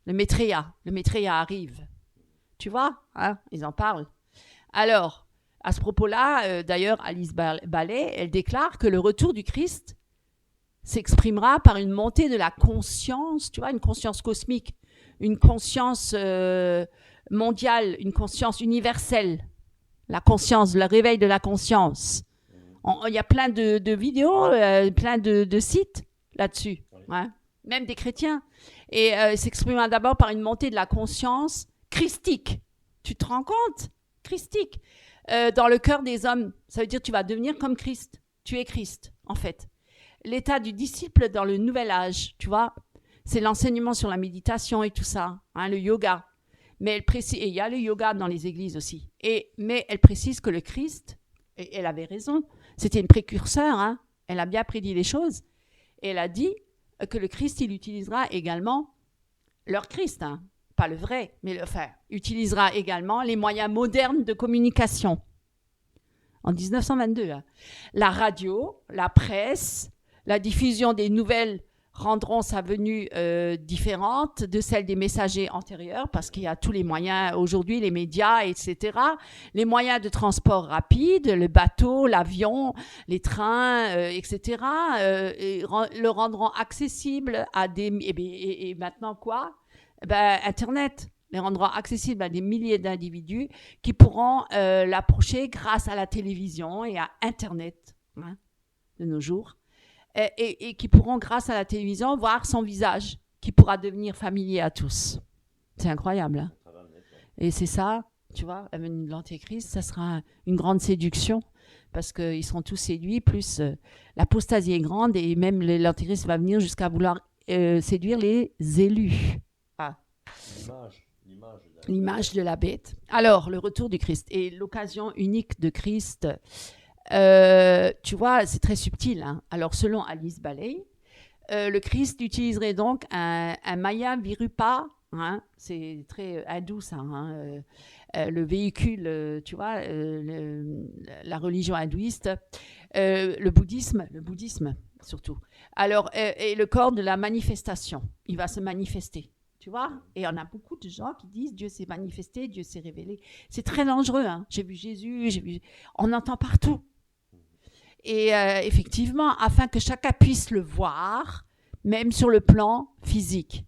Le Maitreya arrive. Tu vois, hein, ils en parlent. Alors, à ce propos-là, d'ailleurs, Alice Ballet, elle déclare que le retour du Christ s'exprimera par une montée de la conscience, tu vois, une conscience cosmique, une conscience mondiale, une conscience universelle, la conscience, le réveil de la conscience. Il y a plein de vidéos, plein de sites là-dessus, hein, même des chrétiens. Et s'exprimera d'abord par une montée de la conscience christique. Tu te rends compte? Christique. Dans le cœur des hommes, ça veut dire que tu vas devenir comme Christ. Tu es Christ, en fait. L'état du disciple dans le nouvel âge, tu vois, c'est l'enseignement sur la méditation et tout ça, hein, le yoga. Mais elle précise, et il y a le yoga dans les églises aussi. Mais elle précise que le Christ, et elle avait raison, c'était une précurseur, hein, elle a bien prédit les choses. Et elle a dit que le Christ, il utilisera également leur Christ, hein, pas le vrai, mais utilisera également les moyens modernes de communication. En 1922, hein. La radio, la presse, la diffusion des nouvelles rendront sa venue différente de celle des messagers antérieurs, parce qu'il y a tous les moyens aujourd'hui, les médias, etc. Les moyens de transport rapide, le bateau, l'avion, les trains, etc. Le rendront accessible à des... Et maintenant quoi? Internet les rendra accessibles à des milliers d'individus qui pourront l'approcher grâce à la télévision et à Internet, hein, de nos jours. Et qui pourront, grâce à la télévision, voir son visage, qui pourra devenir familier à tous. C'est incroyable. Hein? Et c'est ça, tu vois, la venue de l'Antéchrist, ça sera une grande séduction, parce qu'ils seront tous séduits, plus l'apostasie est grande, et même l'Antéchrist va venir jusqu'à vouloir séduire les élus. Ah. L'image de la bête. Alors, le retour du Christ et l'occasion unique de Christ... tu vois, c'est très subtil. Hein. Alors, selon Alice Ballet, le Christ utiliserait donc un Maya Virupa, hein, c'est très hindou ça, hein, le véhicule, tu vois, la religion hindouiste, le bouddhisme surtout. Alors, et le corps de la manifestation, il va se manifester. Tu vois? Et on a beaucoup de gens qui disent Dieu s'est manifesté, Dieu s'est révélé. C'est très dangereux. Hein. J'ai vu Jésus, on entend partout. Et effectivement, afin que chacun puisse le voir, même sur le plan physique.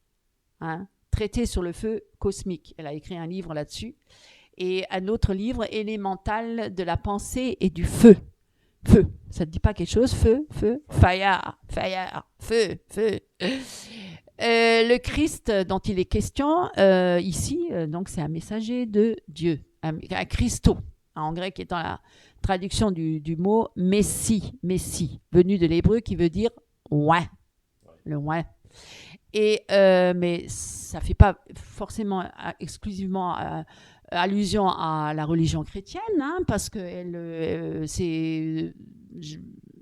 Hein, traité sur le feu cosmique. Elle a écrit un livre là-dessus. Et un autre livre, Élémental de la pensée et du feu. Feu. Ça ne te dit pas quelque chose? Feu, feu, fire, feu, feu. Le Christ dont il est question ici, donc c'est un messager de Dieu, un Christo, en grec étant la traduction du mot Messie, venu de l'hébreu qui veut dire ouais, le ouais. Et mais ça fait pas forcément exclusivement allusion à la religion chrétienne, hein, parce que c'est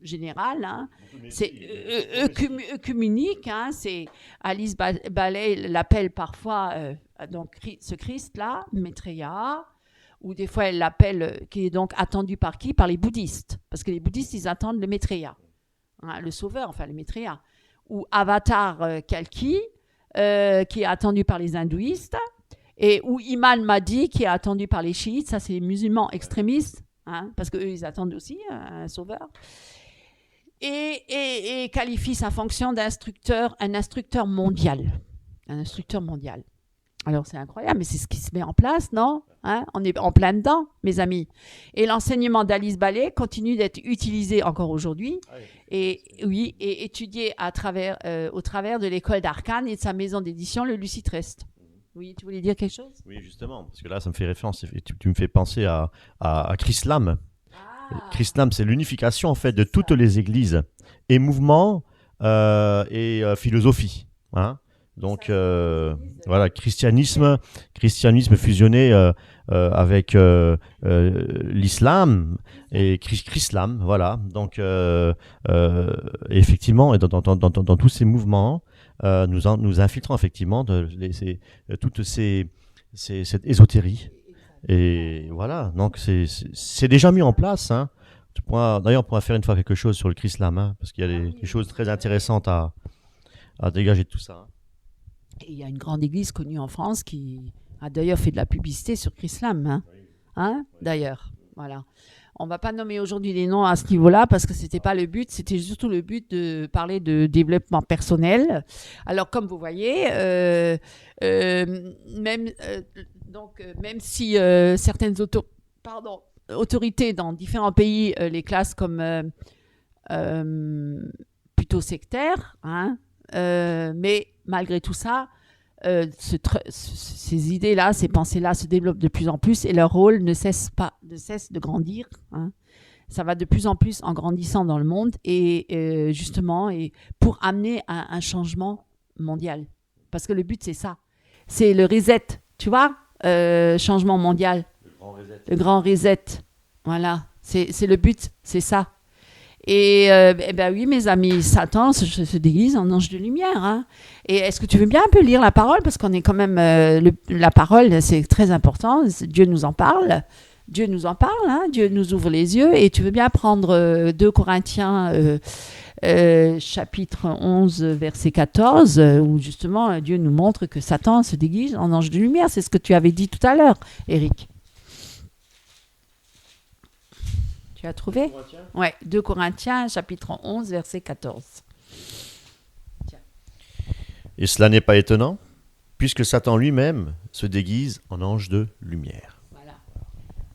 général, hein, c'est œcuménique, hein, c'est Alice Bailey l'appelle parfois donc ce Christ-là, Maitreya, ou des fois elle l'appelle, qui est donc attendu par qui? Par les bouddhistes, parce que les bouddhistes ils attendent le Maitreya, hein, le sauveur, enfin le Maitreya, ou Avatar Kalki, qui est attendu par les hindouistes, et ou Imam Mahdi qui est attendu par les chiites, ça c'est les musulmans extrémistes, hein, parce qu'eux ils attendent aussi un sauveur, et qualifie sa fonction d'instructeur, un instructeur mondial. Alors c'est incroyable, mais c'est ce qui se met en place, non? Hein, on est en plein dedans, mes amis. Et l'enseignement d'Alice Bailey continue d'être utilisé encore aujourd'hui, et étudié au travers de l'école d'Arcane et de sa maison d'édition, le Lucitrest. Oui, tu voulais dire quelque chose? Oui, justement, parce que là, ça me fait référence, tu me fais penser à Chrislam. Chrislam, c'est l'unification, en fait, de toutes les églises et mouvements et philosophie. Hein. Donc, voilà, christianisme fusionné avec l'islam et Chrislam, voilà. Donc, effectivement, et dans tous ces mouvements, nous infiltrons effectivement toute cette ésotérie. Et voilà, donc c'est déjà mis en place. Hein. D'ailleurs, on pourra faire une fois quelque chose sur le Chrislam, hein, parce qu'il y a des choses très intéressantes à dégager de tout ça. Hein. Et il y a une grande église connue en France qui a d'ailleurs fait de la publicité sur Chrislam. Hein, hein d'ailleurs, voilà. On ne va pas nommer aujourd'hui les noms à ce niveau-là parce que ce n'était pas le but, c'était surtout le but de parler de développement personnel. Alors, comme vous voyez, même si certaines autorités dans différents pays les classent comme plutôt sectaires, hein, mais malgré tout ça, ces idées-là, ces pensées-là se développent de plus en plus et leur rôle ne cesse de grandir. Hein. Ça va de plus en plus en grandissant dans le monde et justement pour amener à un changement mondial. Parce que le but, c'est ça. C'est le reset, tu vois, changement mondial. Le grand reset. Voilà, c'est le but, c'est ça. Et ben oui, mes amis, Satan se déguise en ange de lumière. Hein. Et est-ce que tu veux bien un peu lire la parole? Parce qu'on est quand même... la parole, c'est très important. Dieu nous en parle. Hein. Dieu nous ouvre les yeux. Et tu veux bien prendre 2 Corinthiens, chapitre 11, verset 14, où justement Dieu nous montre que Satan se déguise en ange de lumière. C'est ce que tu avais dit tout à l'heure, Eric. Tu as trouvé? Oui, 2 Corinthiens, chapitre 11, verset 14. Tiens. Et cela n'est pas étonnant, puisque Satan lui-même se déguise en ange de lumière. Voilà.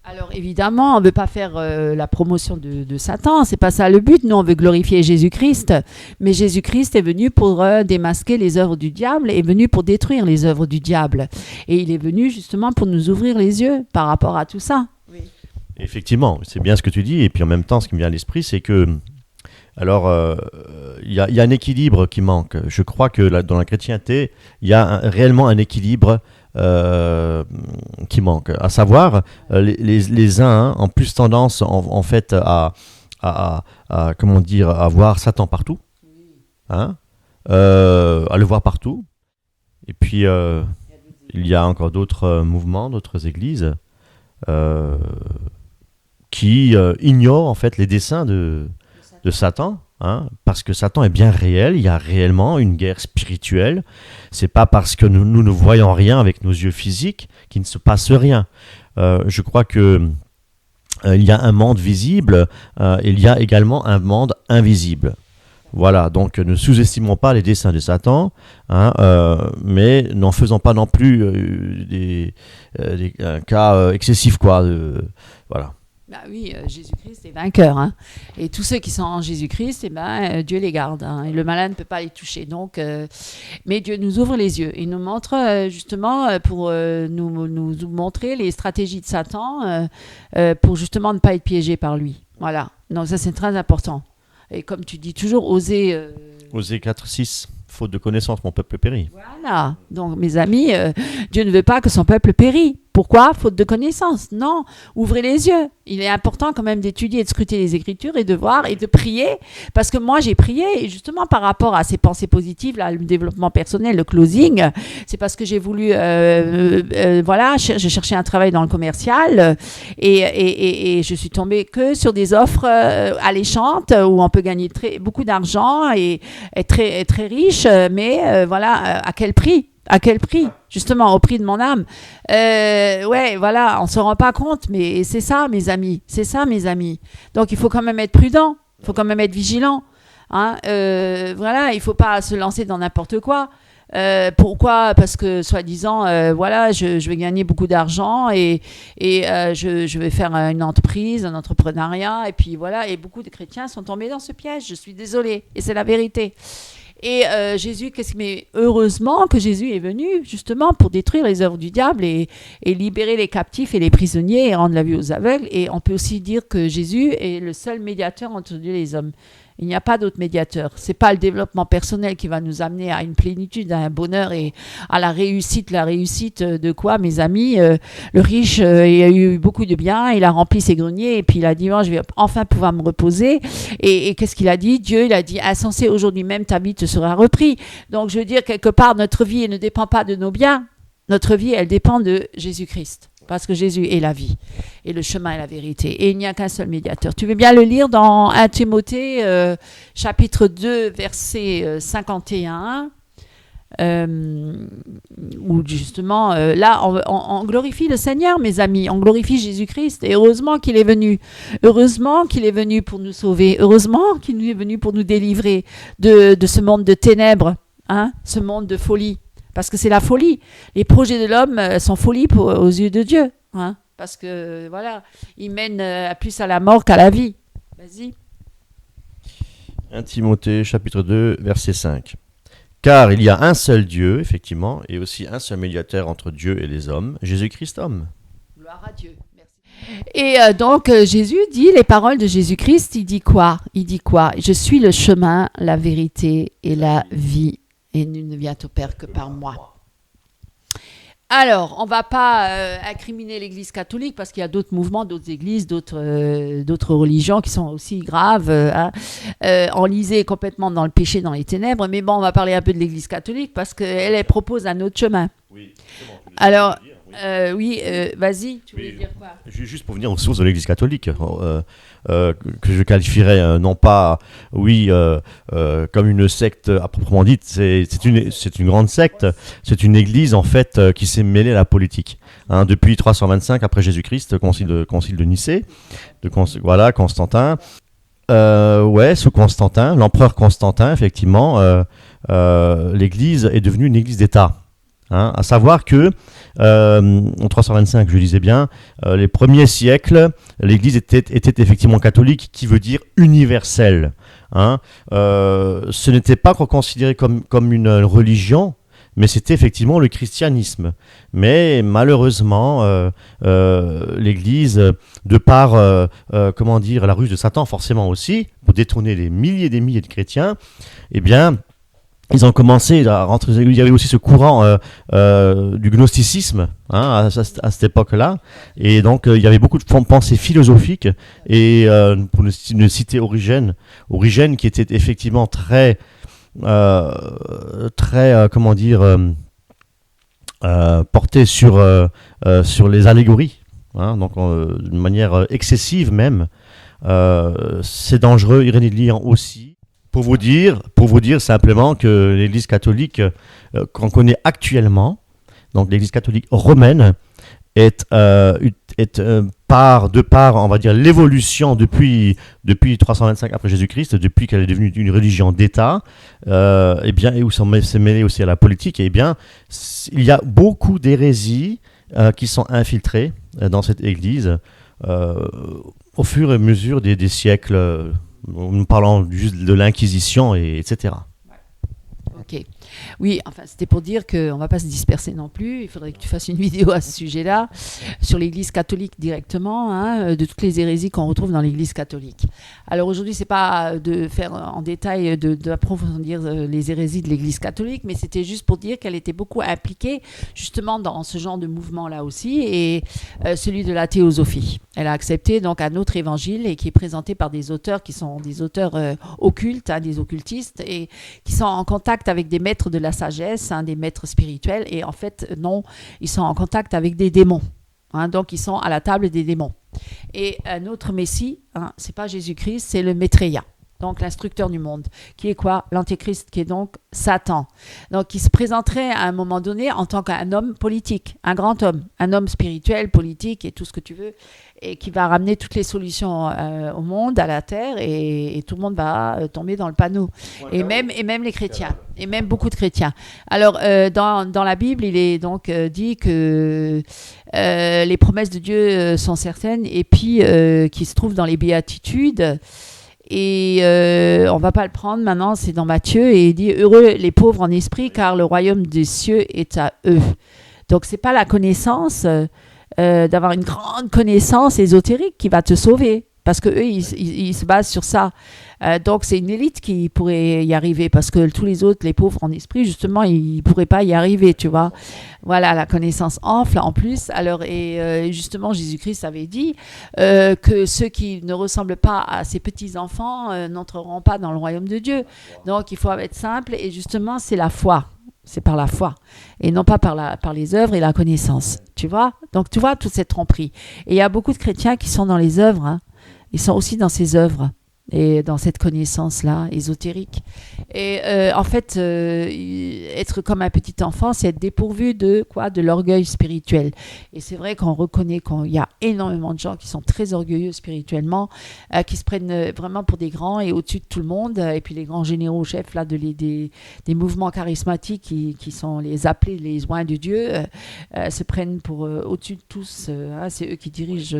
Alors évidemment, on ne veut pas faire la promotion de Satan, c'est pas ça le but. Nous, on veut glorifier Jésus-Christ, mais Jésus-Christ est venu pour démasquer les œuvres du diable, est venu pour détruire les œuvres du diable. Et il est venu justement pour nous ouvrir les yeux par rapport à tout ça. Oui. Effectivement, c'est bien ce que tu dis, et puis en même temps, ce qui me vient à l'esprit, c'est que, alors, il y a un équilibre qui manque. Je crois que dans la chrétienté, il y a réellement un équilibre qui manque. À savoir, les uns ont plus tendance, en fait, à comment dire, à voir Satan partout, hein, à le voir partout. Et puis, il y a encore d'autres mouvements, d'autres églises, qui ignorent en fait les desseins de Satan, hein, parce que Satan est bien réel, il y a réellement une guerre spirituelle. C'est pas parce que nous ne voyons rien avec nos yeux physiques qu'il ne se passe rien. Je crois que il y a un monde visible, il y a également un monde invisible. Voilà, donc ne sous-estimons pas les desseins de Satan, hein, mais n'en faisons pas non plus un cas excessif, quoi. Voilà. Bah oui, Jésus-Christ est vainqueur, hein. Et tous ceux qui sont en Jésus-Christ, eh ben, Dieu les garde, hein, et le malin ne peut pas les toucher. Donc, mais Dieu nous ouvre les yeux. Il nous montre justement pour nous montrer les stratégies de Satan pour justement ne pas être piégé par lui. Voilà. Donc ça, c'est très important. Et comme tu dis toujours, oser... Osée 4:6, faute de connaissance, mon peuple périt. Voilà. Donc, mes amis, Dieu ne veut pas que son peuple périsse. Pourquoi ? Faute de connaissance. Non, ouvrez les yeux. Il est important quand même d'étudier et de scruter les Écritures et de voir et de prier. Parce que moi, j'ai prié, et justement par rapport à ces pensées positives, là, le développement personnel, le closing, c'est parce que j'ai voulu, voilà, j'ai cherché un travail dans le commercial et je suis tombée que sur des offres alléchantes où on peut gagner beaucoup d'argent et être très, très riche, mais voilà, à quel prix ? À quel prix ? Justement, au prix de mon âme. Ouais, voilà, on ne se rend pas compte, mais c'est ça, mes amis. C'est ça, mes amis. Donc, il faut quand même être prudent. Il faut quand même être vigilant. Hein, voilà, il ne faut pas se lancer dans n'importe quoi. Pourquoi ? Parce que, soi-disant, voilà, je vais gagner beaucoup d'argent et je vais faire une entreprise, un entrepreneuriat. Et puis, voilà, et beaucoup de chrétiens sont tombés dans ce piège. Je suis désolée. Et c'est la vérité. Et Jésus, mais heureusement que Jésus est venu justement pour détruire les œuvres du diable et libérer les captifs et les prisonniers et rendre la vue aux aveugles. Et on peut aussi dire que Jésus est le seul médiateur entre Dieu et les hommes. Il n'y a pas d'autre médiateur. C'est pas le développement personnel qui va nous amener à une plénitude, à un bonheur et à la réussite. La réussite de quoi, mes amis ? Le riche, il a eu beaucoup de biens, il a rempli ses greniers et puis il a dit, oh, je vais enfin pouvoir me reposer. Et qu'est-ce qu'il a dit ? Dieu, il a dit, insensé, aujourd'hui même ta vie te sera reprise. Donc je veux dire, quelque part, notre vie ne dépend pas de nos biens. Notre vie, elle dépend de Jésus-Christ. Parce que Jésus est la vie, et le chemin est la vérité. Et il n'y a qu'un seul médiateur. Tu veux bien le lire dans 1 Timothée, chapitre 2, verset 51, où justement, là, on glorifie le Seigneur, mes amis. On glorifie Jésus-Christ. Et heureusement qu'il est venu. Heureusement qu'il est venu pour nous sauver. Heureusement qu'il est venu pour nous délivrer de ce monde de ténèbres, hein, ce monde de folie. Parce que c'est la folie. Les projets de l'homme sont folie aux yeux de Dieu. Hein, parce que, voilà, ils mènent plus à la mort qu'à la vie. Vas-y. 1 Timothée, chapitre 2, verset 5. Car il y a un seul Dieu, effectivement, et aussi un seul médiateur entre Dieu et les hommes, Jésus-Christ homme. Gloire à Dieu. Merci. Et donc, Jésus dit, les paroles de Jésus-Christ, il dit quoi ? Il dit quoi ? Je suis le chemin, la vérité et la vie. Et nul ne vient au Père que par moi. Alors, on ne va pas incriminer l'Église catholique parce qu'il y a d'autres mouvements, d'autres églises, d'autres religions qui sont aussi graves, enlisées complètement dans le péché, dans les ténèbres. Mais bon, on va parler un peu de l'Église catholique parce qu'elle propose un autre chemin. Oui, c'est bon. Alors, oui, vas-y, tu voulais dire quoi ? Juste pour venir aux sources de l'Église catholique, que je qualifierais non pas, comme une secte à proprement dite, c'est une grande secte, c'est une église en fait qui s'est mêlée à la politique. Hein, depuis 325 après Jésus-Christ, concile de Nicée, voilà, Constantin. Sous Constantin, l'empereur Constantin, effectivement, l'Église est devenue une Église d'État. Hein, à savoir que en 325, je disais bien, les premiers siècles, l'Église était effectivement catholique, qui veut dire universelle. Hein. Ce n'était pas considéré comme une religion, mais c'était effectivement le christianisme. Mais malheureusement, l'Église, de par la ruse de Satan, forcément aussi, pour détourner des milliers et des milliers de chrétiens, eh bien, ils ont commencé à rentrer. Il y avait aussi ce courant du gnosticisme, hein, à cette époque-là, et donc il y avait beaucoup de pensées philosophiques. Et pour ne citer Origène qui était effectivement très porté sur les allégories, hein, donc d'une manière excessive même. C'est dangereux. Irénée de Lyon aussi. Pour vous dire simplement que l'Église catholique qu'on connaît actuellement, donc l'Église catholique romaine, de par, on va dire, l'évolution depuis 325 après Jésus-Christ, depuis qu'elle est devenue une religion d'État, et bien, et où s'est mêlée aussi à la politique, et bien, il y a beaucoup d'hérésies qui sont infiltrées dans cette Église au fur et à mesure des siècles. Nous parlons juste de l'Inquisition, etc. Ok. Oui, enfin, c'était pour dire qu'on ne va pas se disperser non plus. Il faudrait que tu fasses une vidéo à ce sujet-là, sur l'Église catholique directement, hein, de toutes les hérésies qu'on retrouve dans l'Église catholique. Alors aujourd'hui, ce n'est pas de faire en détail, d'approfondir les hérésies de l'Église catholique, mais c'était juste pour dire qu'elle était beaucoup impliquée justement dans ce genre de mouvement-là aussi, et celui de la théosophie. Elle a accepté donc un autre évangile et qui est présenté par des auteurs qui sont des auteurs occultes, hein, des occultistes, et qui sont en contact avec des maîtres de la sagesse, hein, des maîtres spirituels, et en fait, non, ils sont en contact avec des démons. Hein, donc, ils sont à la table des démons. Et un autre messie, hein, c'est pas Jésus-Christ, c'est le Maitreya. Donc l'instructeur du monde, qui est quoi? L'antéchrist, qui est donc Satan. Donc il se présenterait à un moment donné en tant qu'un homme politique, un grand homme, un homme spirituel, politique et tout ce que tu veux, et qui va ramener toutes les solutions au monde, à la terre, et tout le monde va tomber dans le panneau. Et même les chrétiens, et même beaucoup de chrétiens. Alors dans la Bible, il est donc dit que les promesses de Dieu sont certaines, et puis qui se trouvent dans les béatitudes. Et on va pas le prendre maintenant, c'est dans Matthieu, et il dit « Heureux les pauvres en esprit, car le royaume des cieux est à eux ». Donc, c'est pas la connaissance, d'avoir une grande connaissance ésotérique qui va te sauver, parce qu'eux, ils se basent sur ça. Donc, c'est une élite qui pourrait y arriver, parce que tous les autres, les pauvres en esprit, justement, ils ne pourraient pas y arriver, tu vois. Voilà, la connaissance enfle en plus. Alors, et justement, Jésus-Christ avait dit que ceux qui ne ressemblent pas à ces petits-enfants n'entreront pas dans le royaume de Dieu. Donc, il faut être simple, et justement, c'est la foi. C'est par la foi, et non pas par les œuvres et la connaissance, tu vois. Donc, tu vois, toute cette tromperie. Et il y a beaucoup de chrétiens qui sont dans les œuvres, hein. Ils sont aussi dans ces œuvres et dans cette connaissance-là, ésotérique. Et en fait, être comme un petit enfant, c'est être dépourvu de quoi? De l'orgueil spirituel. Et c'est vrai qu'on reconnaît qu'il y a énormément de gens qui sont très orgueilleux spirituellement, qui se prennent vraiment pour des grands et au-dessus de tout le monde. Et puis les grands généraux chefs là, des mouvements charismatiques qui sont les appelés les oints de Dieu, se prennent pour au-dessus de tous. C'est eux qui dirigent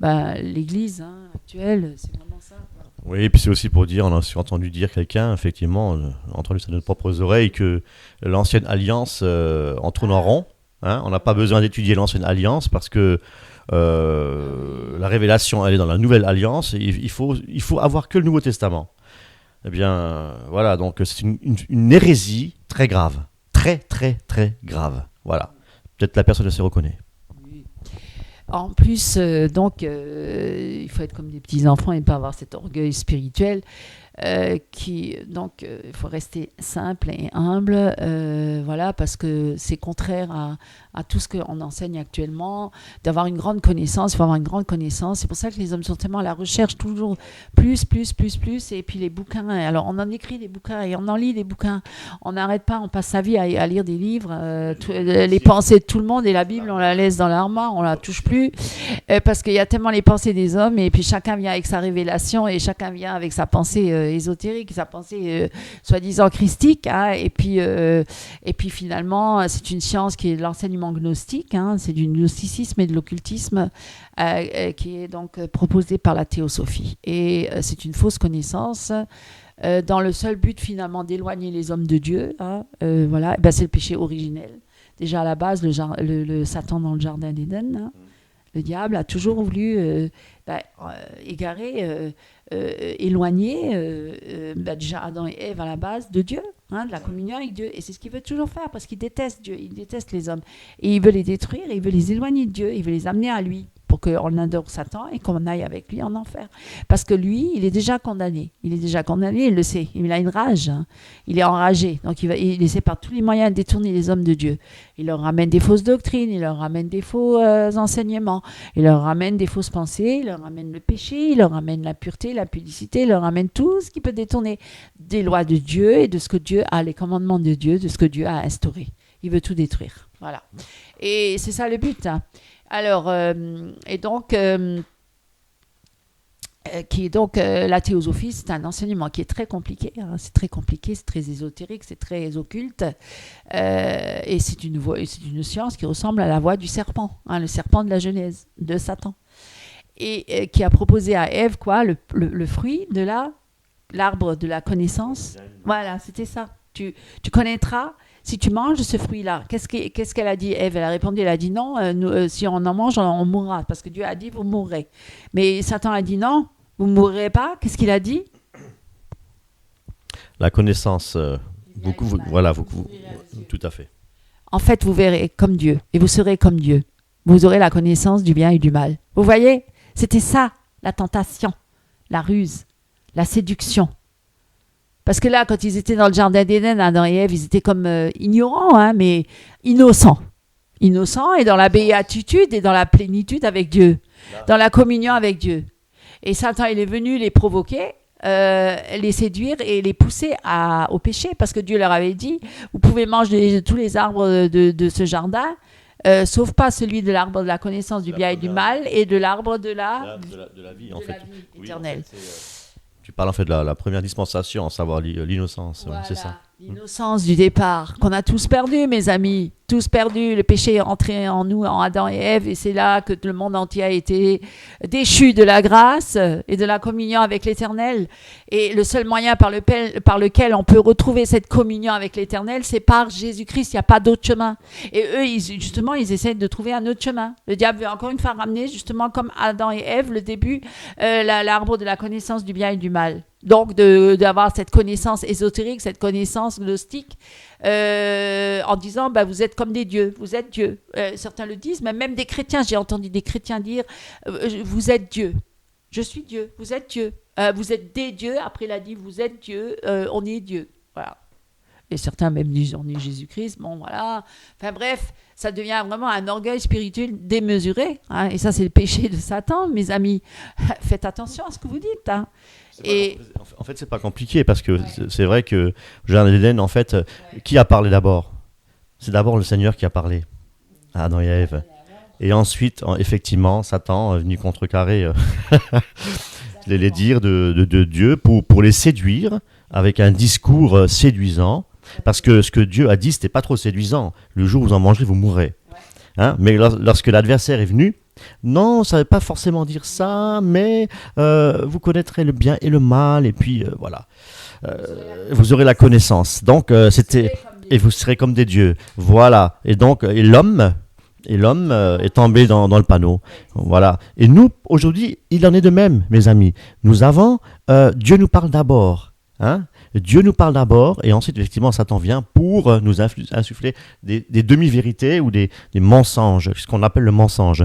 l'Église actuelle. C'est vraiment ça, quoi. Oui, et puis c'est aussi pour dire, on a aussi entendu dire quelqu'un, effectivement, entendu ça de nos propres oreilles, que l'ancienne alliance, on tourne en rond. Hein, on n'a pas besoin d'étudier l'ancienne alliance parce que la révélation, elle est dans la nouvelle alliance. Et il faut avoir que le Nouveau Testament. Eh bien, voilà, donc c'est une hérésie très grave. Très, très, très grave. Voilà. Peut-être la personne se reconnaît. En plus, il faut être comme des petits-enfants et pas avoir cet orgueil spirituel. Il faut rester simple et humble, voilà, parce que c'est contraire à tout ce qu'on enseigne actuellement, d'avoir une grande connaissance. Il faut avoir une grande connaissance. C'est pour ça que les hommes sont tellement à la recherche, toujours plus, et puis les bouquins. Alors, on en écrit des bouquins et on en lit des bouquins. On n'arrête pas, on passe sa vie à lire des livres, les pensées de tout le monde, et la Bible, on la laisse dans l'armoire, on la touche plus, parce qu'il y a tellement les pensées des hommes, et puis chacun vient avec sa révélation, et chacun vient avec sa pensée ésotérique, sa pensée soi-disant christique, hein, et puis finalement c'est une science qui est de l'enseignement gnostique, hein, c'est du gnosticisme et de l'occultisme qui est donc proposé par la théosophie, et c'est une fausse connaissance dans le seul but finalement d'éloigner les hommes de Dieu, hein, voilà. Ben, c'est le péché originel déjà à la base, le Satan dans le jardin d'Éden, hein. Le diable a toujours voulu égarer, éloigner déjà Adam et Ève à la base de Dieu, hein, de la communion avec Dieu. Et c'est ce qu'il veut toujours faire, parce qu'il déteste Dieu, il déteste les hommes. Et il veut les détruire, et il veut les éloigner de Dieu, il veut les amener à lui, pour qu'on adore Satan et qu'on aille avec lui en enfer. Parce que lui, il est déjà condamné. Il est déjà condamné, il le sait. Il a une rage. Hein. Il est enragé. Donc il essaie par tous les moyens de détourner les hommes de Dieu. Il leur ramène des fausses doctrines, il leur ramène des faux enseignements, il leur ramène des fausses pensées, il leur ramène le péché, il leur ramène la pureté, la pudicité, il leur ramène tout ce qui peut détourner des lois de Dieu et de ce que Dieu a, les commandements de Dieu, de ce que Dieu a instauré. Il veut tout détruire. Voilà. Et c'est ça le but. Hein. Alors, et donc, la théosophie, c'est un enseignement qui est très compliqué. Hein. C'est très compliqué, c'est très ésotérique, c'est très occulte. Et c'est une science qui ressemble à la voie du serpent, hein, le serpent de la Genèse, de Satan. Et qui a proposé à Ève quoi, le fruit de l'arbre de la connaissance. Voilà, c'était ça. Tu connaîtras si tu manges ce fruit-là. Qu'est-ce qu'elle a dit, Ève? Elle a répondu, elle a dit non, si on en mange, on mourra. Parce que Dieu a dit, vous mourrez. Mais Satan a dit non, vous ne mourrez pas. Qu'est-ce qu'il a dit? La connaissance, tout à fait. En fait, vous verrez comme Dieu, et vous serez comme Dieu. Vous aurez la connaissance du bien et du mal. Vous voyez? C'était ça, la tentation, la ruse, la séduction. Parce que là, quand ils étaient dans le jardin d'Éden, Adam et Ève, ils étaient comme ignorants, hein, mais innocents. Innocents et dans la béatitude et dans la plénitude avec Dieu, dans la communion avec Dieu. Et Satan, il est venu les provoquer, les séduire et les pousser au péché, parce que Dieu leur avait dit, vous pouvez manger tous les arbres de ce jardin, sauf pas celui de l'arbre de la connaissance du bien et du mal, et de l'arbre de la vie, en fait. Éternelle. Oui, en fait, tu parles en fait de la première dispensation, à savoir l'innocence. Voilà, c'est ça. L'innocence du départ, qu'on a tous perdu, mes amis. Tous perdus. Le péché est entré en nous, en Adam et Ève, et c'est là que le monde entier a été déchu de la grâce et de la communion avec l'Éternel. Et le seul moyen par lequel on peut retrouver cette communion avec l'Éternel, c'est par Jésus-Christ. Il n'y a pas d'autre chemin. Et eux, ils essaient de trouver un autre chemin. Le diable veut encore une fois ramener, justement, comme Adam et Ève, le début, l'arbre de la connaissance du bien et du mal. Donc, d'avoir cette connaissance ésotérique, cette connaissance gnostique, en disant, vous êtes comme des dieux, vous êtes Dieu. Certains le disent, mais même des chrétiens, j'ai entendu des chrétiens dire, vous êtes Dieu. Je suis Dieu, vous êtes Dieu. Vous êtes des dieux, après il a dit, vous êtes Dieu, on est Dieu. Voilà. Et certains même disent, on est Jésus-Christ, bon voilà. Enfin bref, ça devient vraiment un orgueil spirituel démesuré. Hein, et ça, c'est le péché de Satan, mes amis. Faites attention à ce que vous dites. Hein. En fait, c'est pas compliqué parce que c'est vrai que Jardin d'Éden, en fait, qui a parlé d'abord? C'est d'abord le Seigneur qui a parlé à Adam et Ève. Et ensuite, effectivement, Satan est venu contrecarrer les dires de Dieu pour les séduire avec un discours séduisant. Parce que ce que Dieu a dit, c'était pas trop séduisant. Le jour où vous en mangerez, vous mourrez. Hein? Mais lorsque l'adversaire est venu, non, ça ne veut pas forcément dire ça, mais vous connaîtrez le bien et le mal, et puis voilà. Vous aurez la connaissance. Donc, et vous serez comme des dieux. Voilà. Et donc, l'homme est tombé dans le panneau. Voilà. Et nous, aujourd'hui, il en est de même, mes amis. Dieu nous parle d'abord. Hein? Dieu nous parle d'abord et ensuite effectivement Satan vient pour nous insuffler des demi-vérités ou des mensonges, ce qu'on appelle le mensonge.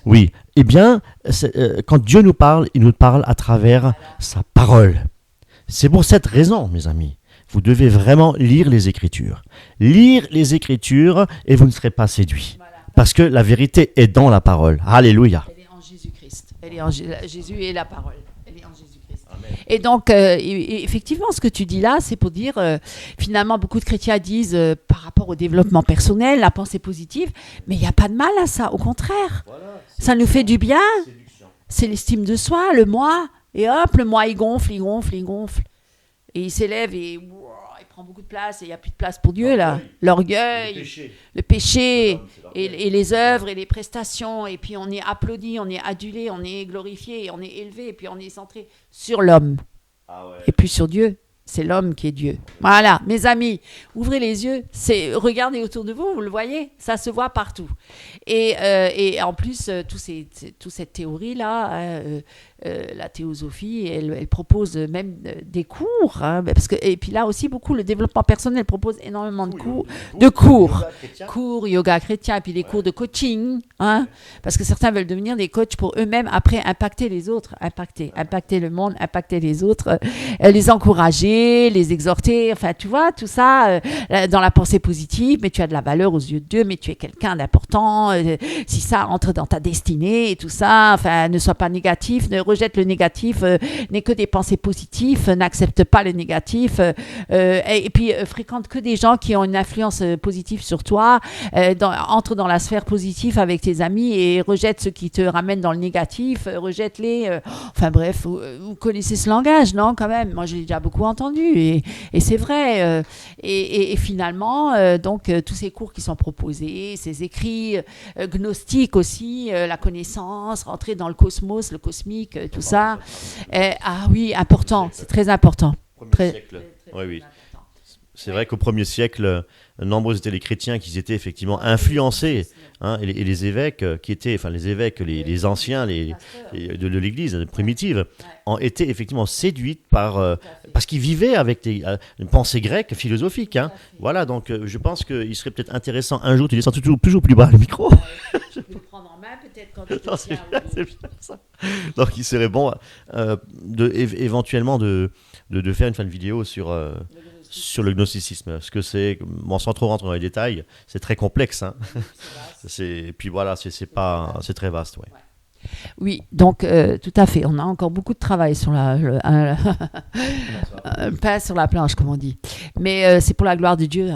Oui, eh bien, quand Dieu nous parle, il nous parle à travers sa parole. C'est pour cette raison, mes amis, vous devez vraiment lire les Écritures. Lire les Écritures et vous ne serez pas séduits. Parce que la vérité est dans la parole. Alléluia. Elle est en Jésus-Christ. Jésus est la parole. Elle est en Jésus-Christ. Amen. Et donc, effectivement, ce que tu dis là, c'est pour dire, finalement, beaucoup de chrétiens disent, par rapport au développement personnel, la pensée positive, mais il n'y a pas de mal à ça, au contraire. Voilà, ça nous fait du bien. C'est l'estime de soi, le moi. Et hop, le moi, il gonfle. Et il s'élève et il prend beaucoup de place et il n'y a plus de place pour Dieu, là. L'orgueil, le péché et les œuvres et les prestations. Et puis on est applaudi, on est adulé, on est glorifié, on est élevé. Et puis on est centré sur l'homme et puis sur Dieu. C'est l'homme qui est Dieu. Voilà, mes amis, ouvrez les yeux, regardez autour de vous, vous le voyez, ça se voit partout. Et en plus, toute cette théorie-là, la théosophie, elle propose même des cours, hein, et puis là aussi, beaucoup, le développement personnel propose énormément de cours. Cours, yoga chrétien, et puis des cours de coaching, hein, parce que certains veulent devenir des coachs pour eux-mêmes, après impacter les autres, impacter le monde, impacter les autres, les encourager, les exhorter, enfin tu vois, tout ça dans la pensée positive, mais tu as de la valeur aux yeux de Dieu, mais tu es quelqu'un d'important, si ça entre dans ta destinée et tout ça, enfin ne sois pas négatif, ne rejette le négatif, n'aie que des pensées positives, n'accepte pas le négatif, et puis fréquente que des gens qui ont une influence positive sur toi, entre dans la sphère positive avec tes amis et rejette ceux qui te ramènent dans le négatif, rejette-les, enfin bref, vous connaissez ce langage, non, quand même, moi j'ai déjà beaucoup entendu, et c'est vrai, et finalement, donc tous ces cours qui sont proposés, ces écrits gnostiques aussi, la connaissance, rentrer dans le cosmos, le cosmique, tout ça, ah oui, important, c'est très important. Premier siècle. Oui. C'est vrai qu'au 1er siècle, nombreux étaient les chrétiens qui étaient effectivement influencés, hein, et les évêques qui étaient, enfin les évêques, les anciens de l'Église primitive, ont été effectivement séduits parce qu'ils vivaient avec une pensée grecque philosophique. Hein. Voilà, donc je pense qu'il serait peut-être intéressant un jour, tu descends toujours plus bas le micro. Je peux le prendre en main peut-être quand tu te tiens. C'est bien ça. Donc il serait bon éventuellement de faire une fin de vidéo sur le gnosticisme, ce que c'est, bon, sans trop rentrer dans les détails, c'est très complexe, hein. Puis voilà, c'est très vaste, ouais. Oui, donc tout à fait, on a encore beaucoup de travail sur pas sur la planche, comme on dit, mais c'est pour la gloire de Dieu,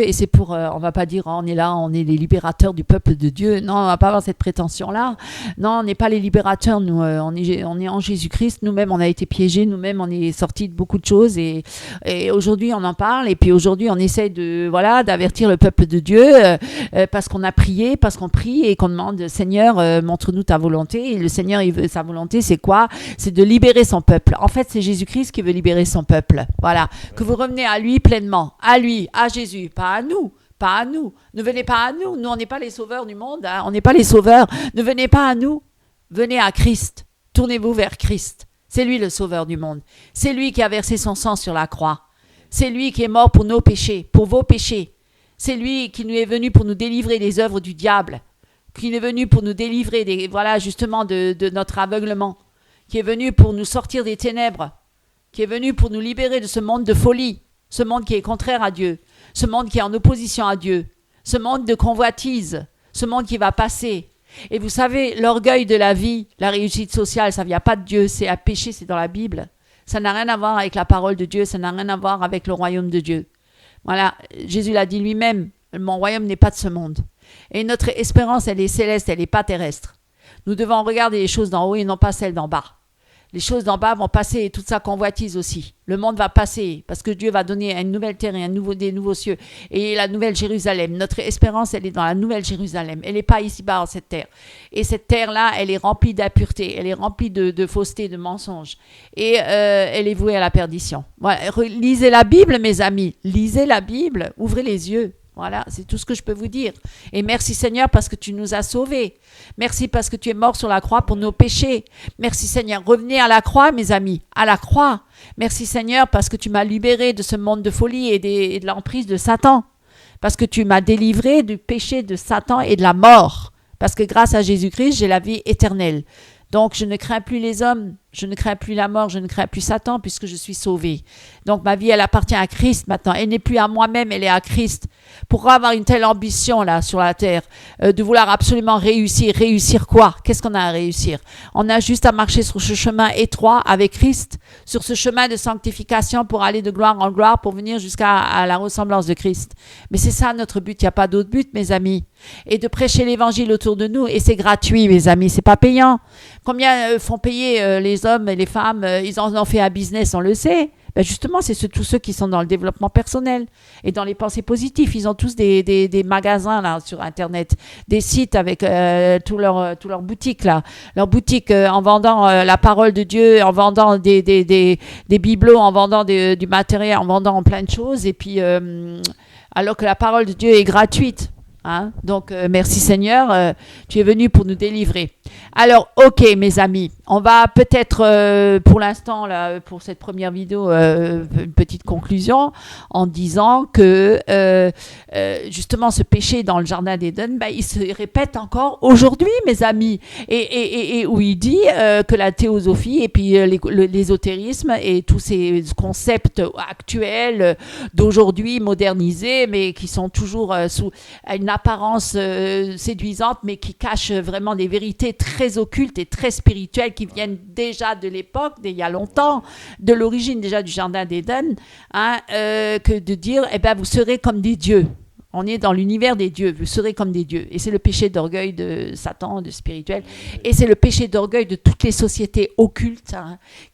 et c'est pour, on va pas dire on est là, on est les libérateurs du peuple de Dieu, non, on va pas avoir cette prétention-là, non, on n'est pas les libérateurs, nous, on est en Jésus-Christ, nous-mêmes on a été piégés, nous-mêmes on est sortis de beaucoup de choses, et aujourd'hui on en parle, et puis aujourd'hui on essaye d'avertir le peuple de Dieu, parce qu'on a prié, parce qu'on prie, et qu'on demande, Seigneur, montre-nous ta volonté, et le Seigneur, sa volonté, c'est quoi? C'est de libérer son peuple. En fait, c'est Jésus-Christ qui veut libérer son peuple. Voilà. Que vous revenez à lui pleinement. À lui, à Jésus, pas à nous. Pas à nous. Ne venez pas à nous. Nous, on n'est pas les sauveurs du monde. Hein. On n'est pas les sauveurs. Ne venez pas à nous. Venez à Christ. Tournez-vous vers Christ. C'est lui le sauveur du monde. C'est lui qui a versé son sang sur la croix. C'est lui qui est mort pour nos péchés, pour vos péchés. C'est lui qui nous est venu pour nous délivrer des œuvres du diable, qui est venu pour nous délivrer justement de notre aveuglement, qui est venu pour nous sortir des ténèbres, qui est venu pour nous libérer de ce monde de folie, ce monde qui est contraire à Dieu, ce monde qui est en opposition à Dieu, ce monde de convoitise, ce monde qui va passer. Et vous savez, l'orgueil de la vie, la réussite sociale, ça ne vient pas de Dieu, c'est un péché, c'est dans la Bible. Ça n'a rien à voir avec la parole de Dieu, ça n'a rien à voir avec le royaume de Dieu. Voilà, Jésus l'a dit lui-même, mon royaume n'est pas de ce monde. Et notre espérance, elle est céleste, elle n'est pas terrestre. Nous devons regarder les choses d'en haut et non pas celles d'en bas. Les choses d'en bas vont passer et toute sa convoitise aussi. Le monde va passer parce que Dieu va donner une nouvelle terre et des nouveaux cieux et la nouvelle Jérusalem. Notre espérance, elle est dans la nouvelle Jérusalem. Elle n'est pas ici-bas dans cette terre. Et cette terre-là, elle est remplie d'impureté, elle est remplie de fausseté, de mensonges. Et elle est vouée à la perdition. Voilà. Lisez la Bible, mes amis. Lisez la Bible. Ouvrez les yeux. Voilà, c'est tout ce que je peux vous dire. Et merci Seigneur parce que tu nous as sauvés. Merci parce que tu es mort sur la croix pour nos péchés. Merci Seigneur. Revenez à la croix, mes amis, à la croix. Merci Seigneur parce que tu m'as libéré de ce monde de folie et de l'emprise de Satan. Parce que tu m'as délivré du péché de Satan et de la mort. Parce que grâce à Jésus-Christ, j'ai la vie éternelle. Donc, je ne crains plus les hommes, je ne crains plus la mort, je ne crains plus Satan puisque je suis sauvé. Donc, ma vie, elle appartient à Christ maintenant. Elle n'est plus à moi-même, elle est à Christ. Pourquoi avoir une telle ambition là sur la terre, de vouloir absolument réussir? Réussir quoi? Qu'est-ce qu'on a à réussir? On a juste à marcher sur ce chemin étroit avec Christ, sur ce chemin de sanctification pour aller de gloire en gloire, pour venir jusqu'à la ressemblance de Christ. Mais c'est ça notre but, il n'y a pas d'autre but, mes amis. Et de prêcher l'évangile autour de nous, et c'est gratuit, mes amis, c'est pas payant. Combien font payer les hommes et les femmes, ils en ont fait un business, on le sait. Ben justement, c'est tous ceux qui sont dans le développement personnel et dans les pensées positives. Ils ont tous des magasins là sur Internet, des sites avec tous leurs boutiques là, leurs boutiques en vendant la parole de Dieu, en vendant des bibelots, en vendant du matériel, en vendant plein de choses. Et puis, alors que la parole de Dieu est gratuite. Hein? Donc, merci Seigneur, tu es venu pour nous délivrer. Alors, ok, mes amis, on va peut-être, pour l'instant, là, pour cette première vidéo, une petite conclusion en disant que, justement, ce péché dans le jardin d'Éden, il se répète encore aujourd'hui, mes amis, et où il dit que la théosophie et puis l'ésotérisme et tous ces concepts actuels d'aujourd'hui, modernisés, mais qui sont toujours sous une apparence séduisante, mais qui cachent vraiment des vérités très occultes et très spirituelles qui viennent déjà de l'époque, d'il y a longtemps, de l'origine déjà du jardin d'Éden, hein, que de dire, vous serez comme des dieux. On est dans l'univers des dieux, vous serez comme des dieux. Et c'est le péché d'orgueil de Satan, de spirituel. Et c'est le péché d'orgueil de toutes les sociétés occultes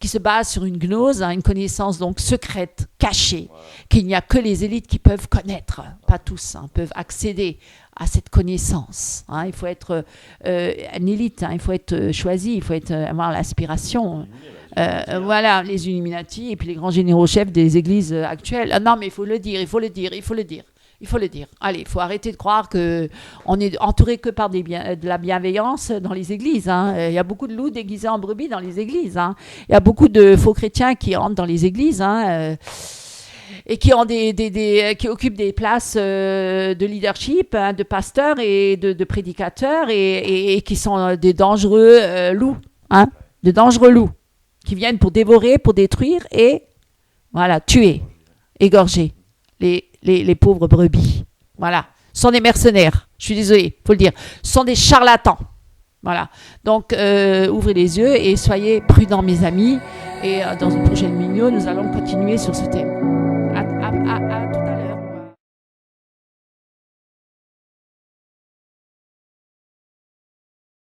qui se basent sur une gnose, une connaissance donc secrète, cachée, qu'il n'y a que les élites qui peuvent connaître, pas tous, peuvent accéder à cette connaissance. Il faut être une élite, il faut être choisi, il faut avoir l'aspiration. Voilà, les Illuminati et puis les grands généraux chefs des églises actuelles. Non, mais il faut le dire. Allez, il faut arrêter de croire qu'on est entouré que par de la bienveillance dans les églises. Il y a beaucoup de loups déguisés en brebis dans les églises. Il y a beaucoup de faux chrétiens qui rentrent dans les églises et qui ont qui occupent des places de leadership, de pasteurs et de prédicateurs et qui sont des dangereux loups, de dangereux loups qui viennent pour dévorer, pour détruire et voilà, tuer, égorger les pauvres brebis. Voilà. Ce sont des mercenaires. Je suis désolée, il faut le dire. Ce sont des charlatans. Voilà. Donc, ouvrez les yeux et soyez prudents, mes amis. Et dans une prochaine vidéo, nous allons continuer sur ce thème.